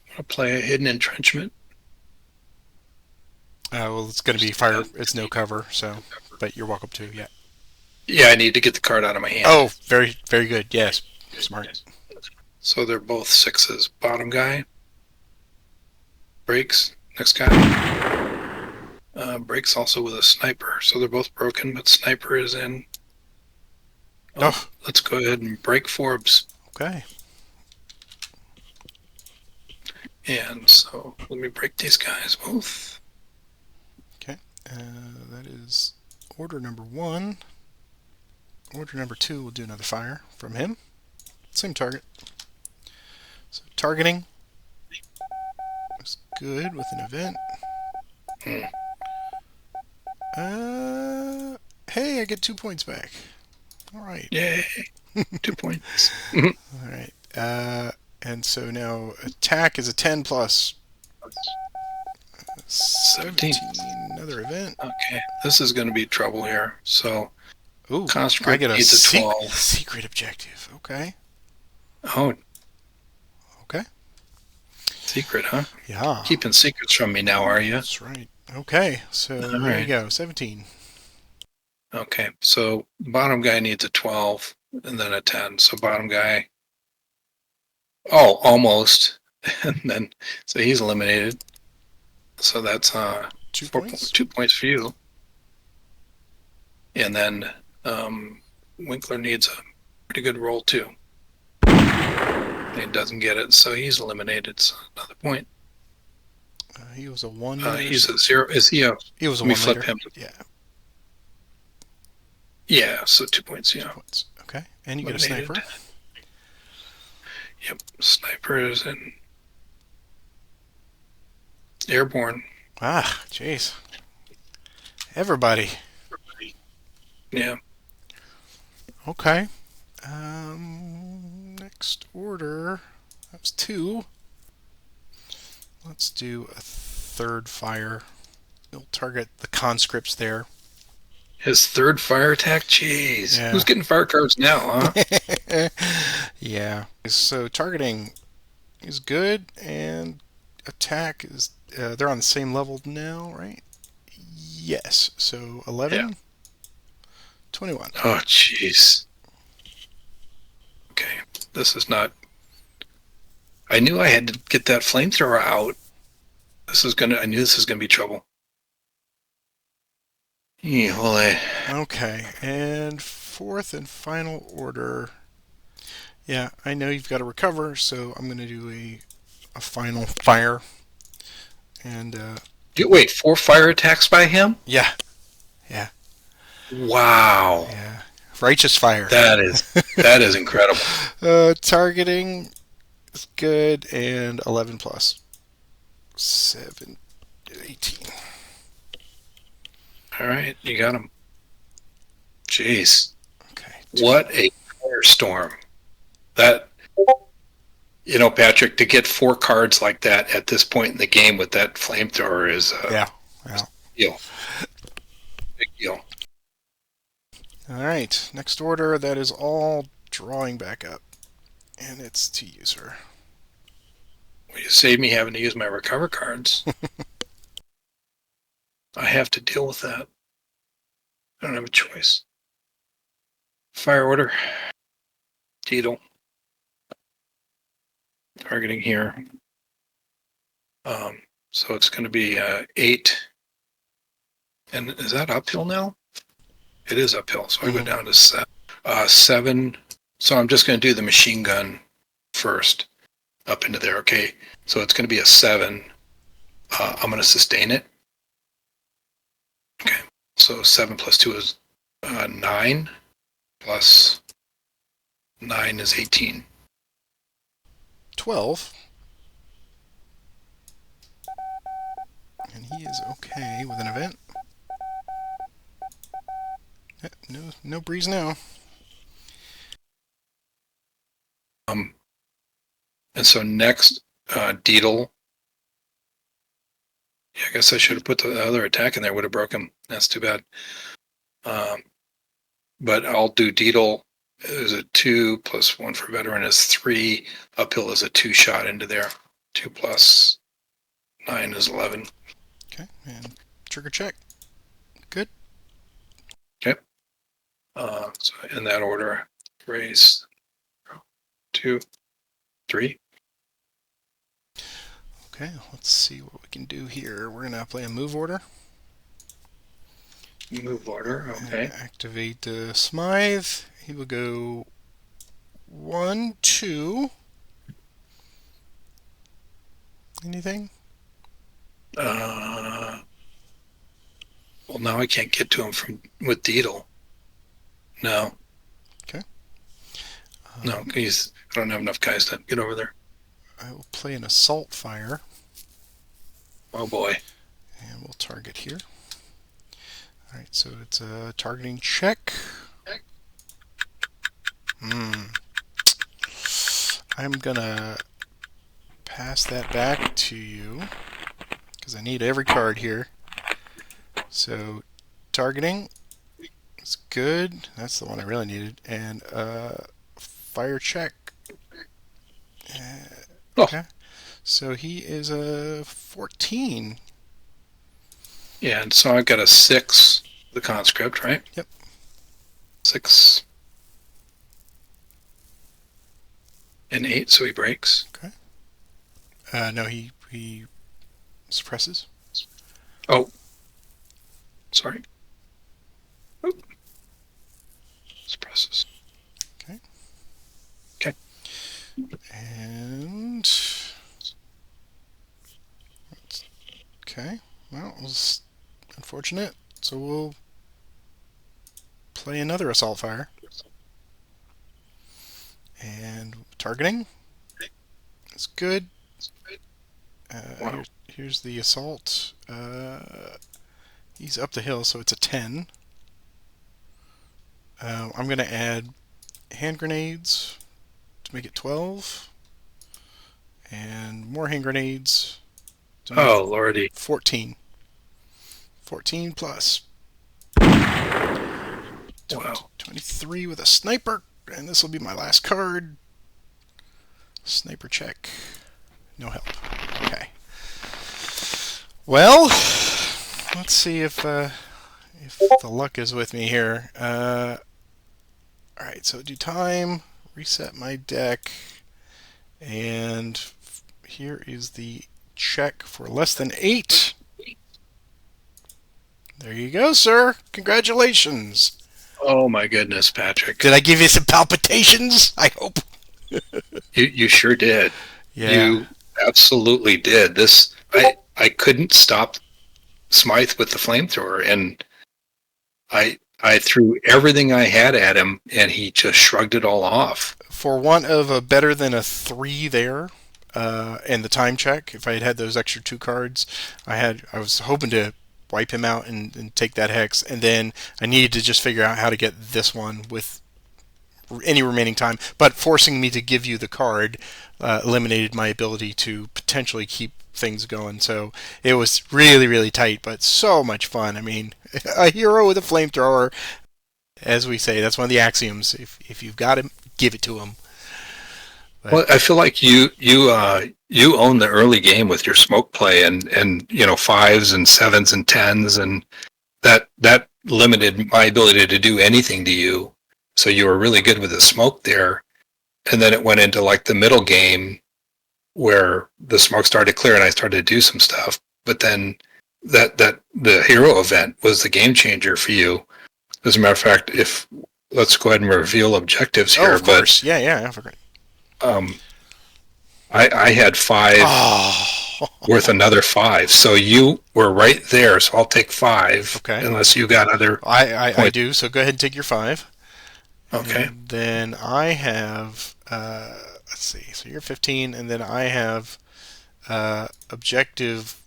going to play a hidden entrenchment. Well, it's going to be fire. It's no cover, so. But you're welcome to, yeah. Yeah, I need to get the card out of my hand. Oh, very, very good. Yes. Smart. So they're both 6s. Bottom guy. Breaks. Next guy. Breaks also with a sniper. So they're both broken, but sniper is in. Oh. Let's go ahead and break Forbes. Okay. And so let me break these guys both. Okay. That is order number 1. Order number 2 will do another fire from him. Same target. So targeting is good with an event. Hey, I get 2 points back. All right. Yay. 2 points. All right. And so now attack is a 10 plus 17. Another event. Okay. This is going to be trouble here. So ooh, conscript I get a needs a 12. secret objective. Okay. Oh. Okay. Secret, huh? Yeah. Keeping secrets from me now, are you? That's right. Okay. So there you go. 17. Okay. So bottom guy needs a 12 and then a 10. So bottom guy. Oh, almost. And then so he's eliminated. So that's 2 points. 2 points for you. And then Winkler needs a pretty good roll too. And he doesn't get it, so he's eliminated. So another point. He was a 1. He's a 0. Is he a? He was a Let me 1 flip later. him. Yeah. Yeah. So 2 points. Yeah. 2 points. Okay. And you get a sniper. Yep. Sniper is in airborne. Ah, jeez. Everybody. Yeah. Okay. Next order. That was 2. Let's do a 3rd fire. We'll target the conscripts there. His 3rd fire attack? Jeez. Yeah. Who's getting fire cards now, huh? Yeah. So targeting is good, and attack is... they're on the same level now, right? Yes. So 11? Yeah. 21. Oh, jeez. Okay. This is not... I knew I had to get that flamethrower out. I knew this was gonna be trouble. Holy. Okay, and 4th and final order. Yeah, I know you've got to recover, so I'm going to do a final fire. And Wait, 4 fire attacks by him? yeah. Wow. Yeah. Righteous fire. That is incredible. Targeting is good, and 11 plus 7, 18. All right, you got him. Jeez. Okay. What a firestorm. That, Patrick, to get 4 cards like that at this point in the game with that flamethrower is yeah. deal. Big deal. All right. Next order, that is all drawing back up. And it's to user. Well, you saved me having to use my recover cards. I have to deal with that. I don't have a choice. Fire order. Tito. Targeting here. So it's going to be 8. And is that uphill now? It is uphill. So I go down to 7. 7. So I'm just going to do the machine gun first. Up into there. Okay. So it's going to be a 7. I'm going to sustain it. Okay. So 7 plus 2 is 9. Plus 9 is 18. 12. And he is okay with an event. no breeze now. And so next, Deedle. Yeah, I guess I should have put the other attack in there. Would have broke him. That's too bad. But I'll do Deedle is a 2 plus 1 for veteran is 3. Uphill is a 2 shot into there. 2 plus 9 is 11. Okay, and trigger check. Good. Okay. So in that order, raise 2, 3. Okay, let's see what we can do here. We're gonna play a move order. Move order. Okay. And activate Smythe. He will go 1, 2. Anything? Well, now I can't get to him with Deedle. No. Okay. No, I don't have enough guys to get over there. I will play an assault fire. Oh boy. And we'll target here. Alright, so it's a targeting check. I'm gonna pass that back to you because I need every card here. So targeting is good. That's the one I really needed. And fire check. Okay. So he is a 14. Yeah, and so I've got a 6, the conscript, right? Yep. 6. And 8, so he breaks. Okay. No, he suppresses. Oh. Sorry. Oh. Suppresses. Okay. Okay. And okay. Well, it was unfortunate. So we'll play another assault fire. And targeting is good. Wow. Here's the assault. He's up the hill, so it's a 10. I'm going to add hand grenades to make it 12. And more hand grenades to make Oh, lordy. 14. 14 plus. Wow. 23 with a sniper. And this will be my last card. Sniper check. No help. Okay. Well, let's see if the luck is with me here. Alright, so do time, reset my deck, and here is the check for less than 8. There you go, sir. Congratulations. Oh my goodness, Patrick. Did I give you some palpitations? I hope. You sure did. Yeah. You absolutely did. I couldn't stop Smythe with the flamethrower, and I threw everything I had at him, and he just shrugged it all off. For want of a better than a 3 there, and the time check, if I had had those extra 2 cards, I was hoping to wipe him out and take that hex, and then I needed to just figure out how to get this one with any remaining time, but forcing me to give you the card eliminated my ability to potentially keep things going. So it was really, really tight, but so much fun. I mean, a hero with a flamethrower, as we say, that's one of the axioms. If you've got him, give it to him. But, well, I feel like you own the early game with your smoke play and 5s and 7s and 10s, and that limited my ability to do anything to you. So you were really good with the smoke there, and then it went into like the middle game where the smoke started to clear and I started to do some stuff. But then that the hero event was the game changer for you. As a matter of fact, let's go ahead and reveal objectives here. of course. Yeah, I forgot. I had 5 worth another 5, so you were right there. So I'll take 5. Okay. Unless you got other. I do. So go ahead and take your 5. Okay. And then I have let's see. So you're 15, and then I have objective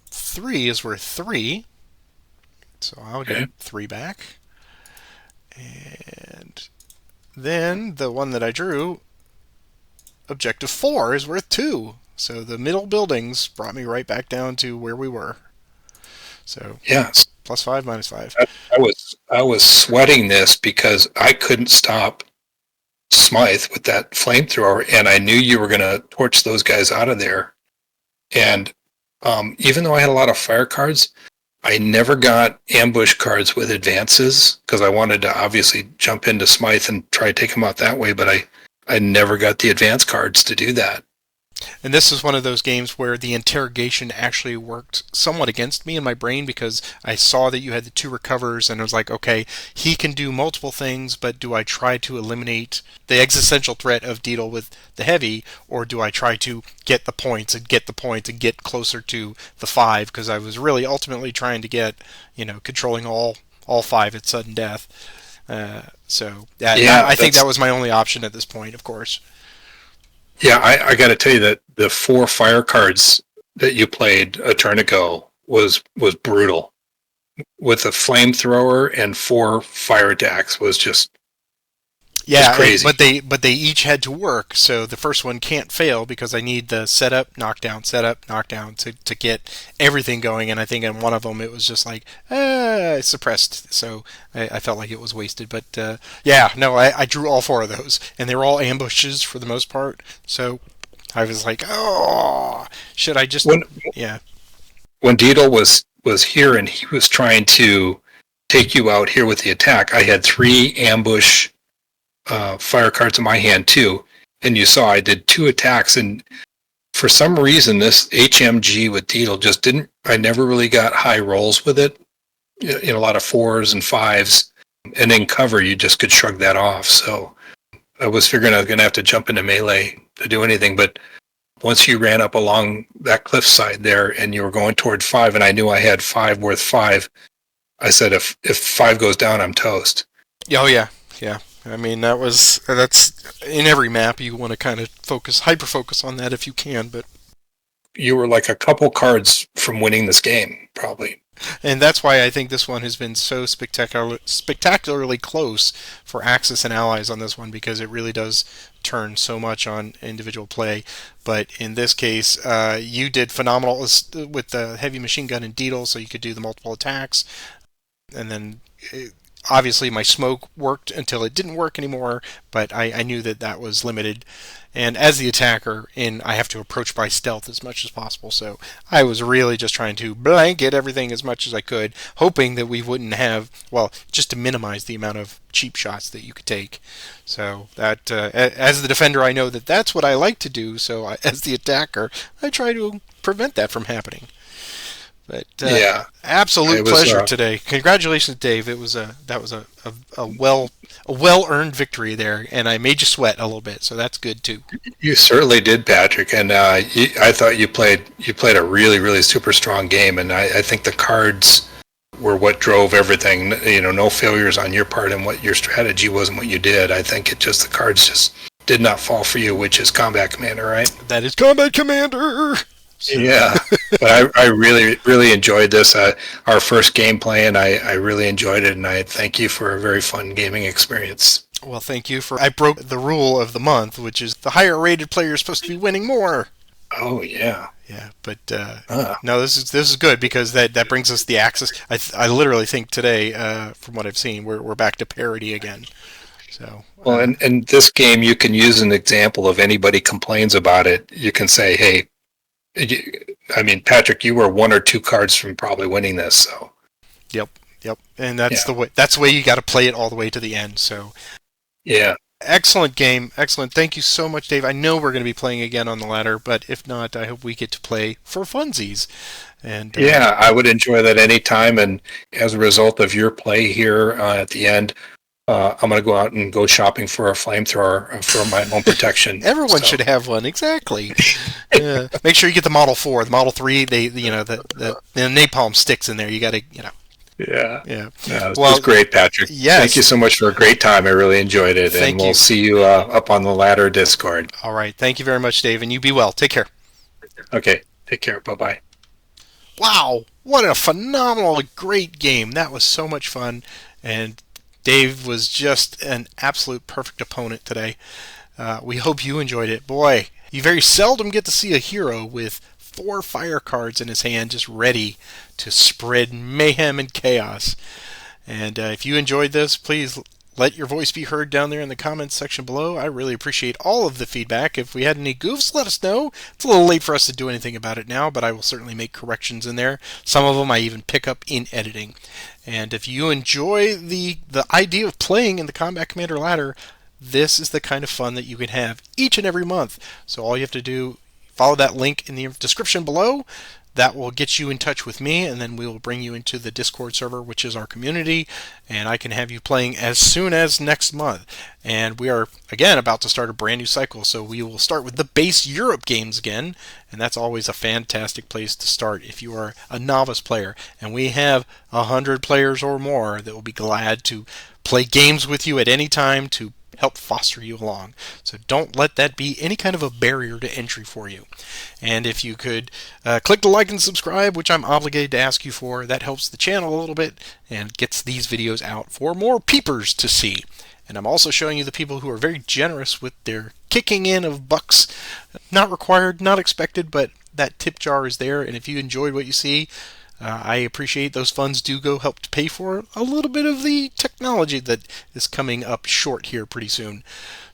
3 is worth 3. So I'll get 3 back. And then the one that I drew, objective 4, is worth 2. So the middle buildings brought me right back down to where we were. So Yeah. +5, -5. I was sweating this because I couldn't stop Smythe with that flamethrower, and I knew you were going to torch those guys out of there. And even though I had a lot of fire cards, I never got ambush cards with advances because I wanted to obviously jump into Smythe and try to take him out that way, but I never got the advance cards to do that. And this is one of those games where the interrogation actually worked somewhat against me in my brain, because I saw that you had the 2 recovers, and I was like, okay, he can do multiple things, but do I try to eliminate the existential threat of Deedle with the heavy, or do I try to get the points and get the points and get closer to the 5? Because I was really ultimately trying to get, controlling all 5 at sudden death. I think that was my only option at this point, of course. Yeah, I got to tell you that the 4 fire cards that you played a turn ago was brutal. With a flamethrower and 4 fire attacks was just crazy. But they each had to work. So the first one can't fail because I need the setup, knockdown to get everything going. And I think in one of them it was just like suppressed. So I felt like it was wasted. But I drew all 4 of those, and they were all ambushes for the most part. So I was like, oh, should I just? When Deedle was here and he was trying to take you out here with the attack, I had 3 ambush fire cards in my hand too, and you saw I did 2 attacks, and for some reason this HMG with Deedle just didn't. I never really got high rolls with it. A lot of 4s and 5s, and in cover you just could shrug that off. So I was figuring I was going to have to jump into melee to do anything, but once you ran up along that cliffside there and you were going toward 5, and I knew I had 5 worth 5, I said if 5 goes down, I'm toast. Oh yeah. I mean, that's in every map. You want to kind of hyper focus on that if you can, but you were like a couple cards from winning this game, probably. And that's why I think this one has been so spectacularly close for Axis and allies on this one, because it really does turn so much on individual play. But in this case, you did phenomenal with the heavy machine gun and Deedle, so you could do the multiple attacks, and then obviously my smoke worked until it didn't work anymore, but I knew that was limited. And as the attacker, I have to approach by stealth as much as possible, so I was really just trying to blanket everything as much as I could, hoping that we wouldn't have, just to minimize the amount of cheap shots that you could take. So that, as the defender, I know that that's what I like to do, so as the attacker, I try to prevent that from happening. But absolute pleasure today. Congratulations, Dave. That was a well earned victory there, and I made you sweat a little bit, so that's good too. You certainly did, Patrick, and I thought you played a really, really super strong game, and I think the cards were what drove everything. No failures on your part, and what your strategy was and what you did. I think the cards just did not fall for you, which is Combat Commander, right? That is Combat Commander. So. Yeah, but I really, really enjoyed this. Our first game playing, I really enjoyed it, and I thank you for a very fun gaming experience. Well, thank you I broke the rule of the month, which is the higher rated player is supposed to be winning more. Oh, yeah. Yeah, but no, this is good, because that brings us the Axis. I literally think today, from what I've seen, we're back to parity again. So well, and this game, you can use an example of anybody complains about it. You can say, hey, Patrick, you were 1 or 2 cards from probably winning this. So, yep, and that's the way. That's the way you got to play it all the way to the end. So, yeah, excellent game, excellent. Thank you so much, Dave. I know we're going to be playing again on the ladder, but if not, I hope we get to play for funsies. And I would enjoy that anytime. And as a result of your play here at the end, I'm going to go out and go shopping for a flamethrower for my own protection. Everyone should have one, exactly. Make sure you get the Model 4. The Model 3, the napalm sticks in there. You got to, Yeah. It was great, Patrick. Yes. Thank you so much for a great time. I really enjoyed it. And we'll see you up on the ladder Discord. All right. Thank you very much, Dave. And you be well. Take care. Okay. Take care. Bye-bye. Wow. What a phenomenal, great game. That was so much fun. And Dave was just an absolute perfect opponent today. We hope you enjoyed it. Boy, you very seldom get to see a hero with 4 fire cards in his hand just ready to spread mayhem and chaos. And if you enjoyed this, please let your voice be heard down there in the comments section below. I really appreciate all of the feedback. If we had any goofs, let us know. It's a little late for us to do anything about it now, but I will certainly make corrections in there. Some of them I even pick up in editing. And if you enjoy the idea of playing in the Combat Commander ladder, this is the kind of fun that you can have each and every month. So all you have to do, follow that link in the description below. That will get you in touch with me, and then we will bring you into the Discord server, which is our community, and I can have you playing as soon as next month. And we are, again, about to start a brand new cycle, so we will start with the base Europe games again, and that's always a fantastic place to start if you are a novice player. And we have 100 players or more that will be glad to play games with you at any time to help foster you along. So don't let that be any kind of a barrier to entry for you. And if you could click the like and subscribe, which I'm obligated to ask you for, that helps the channel a little bit and gets these videos out for more peepers to see. And I'm also showing you the people who are very generous with their kicking in of bucks. Not required, not expected, but that tip jar is there. And if you enjoyed what you see, I appreciate those funds do go help to pay for a little bit of the technology that is coming up short here pretty soon.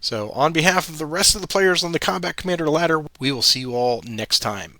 So on behalf of the rest of the players on the Combat Commander ladder, we will see you all next time.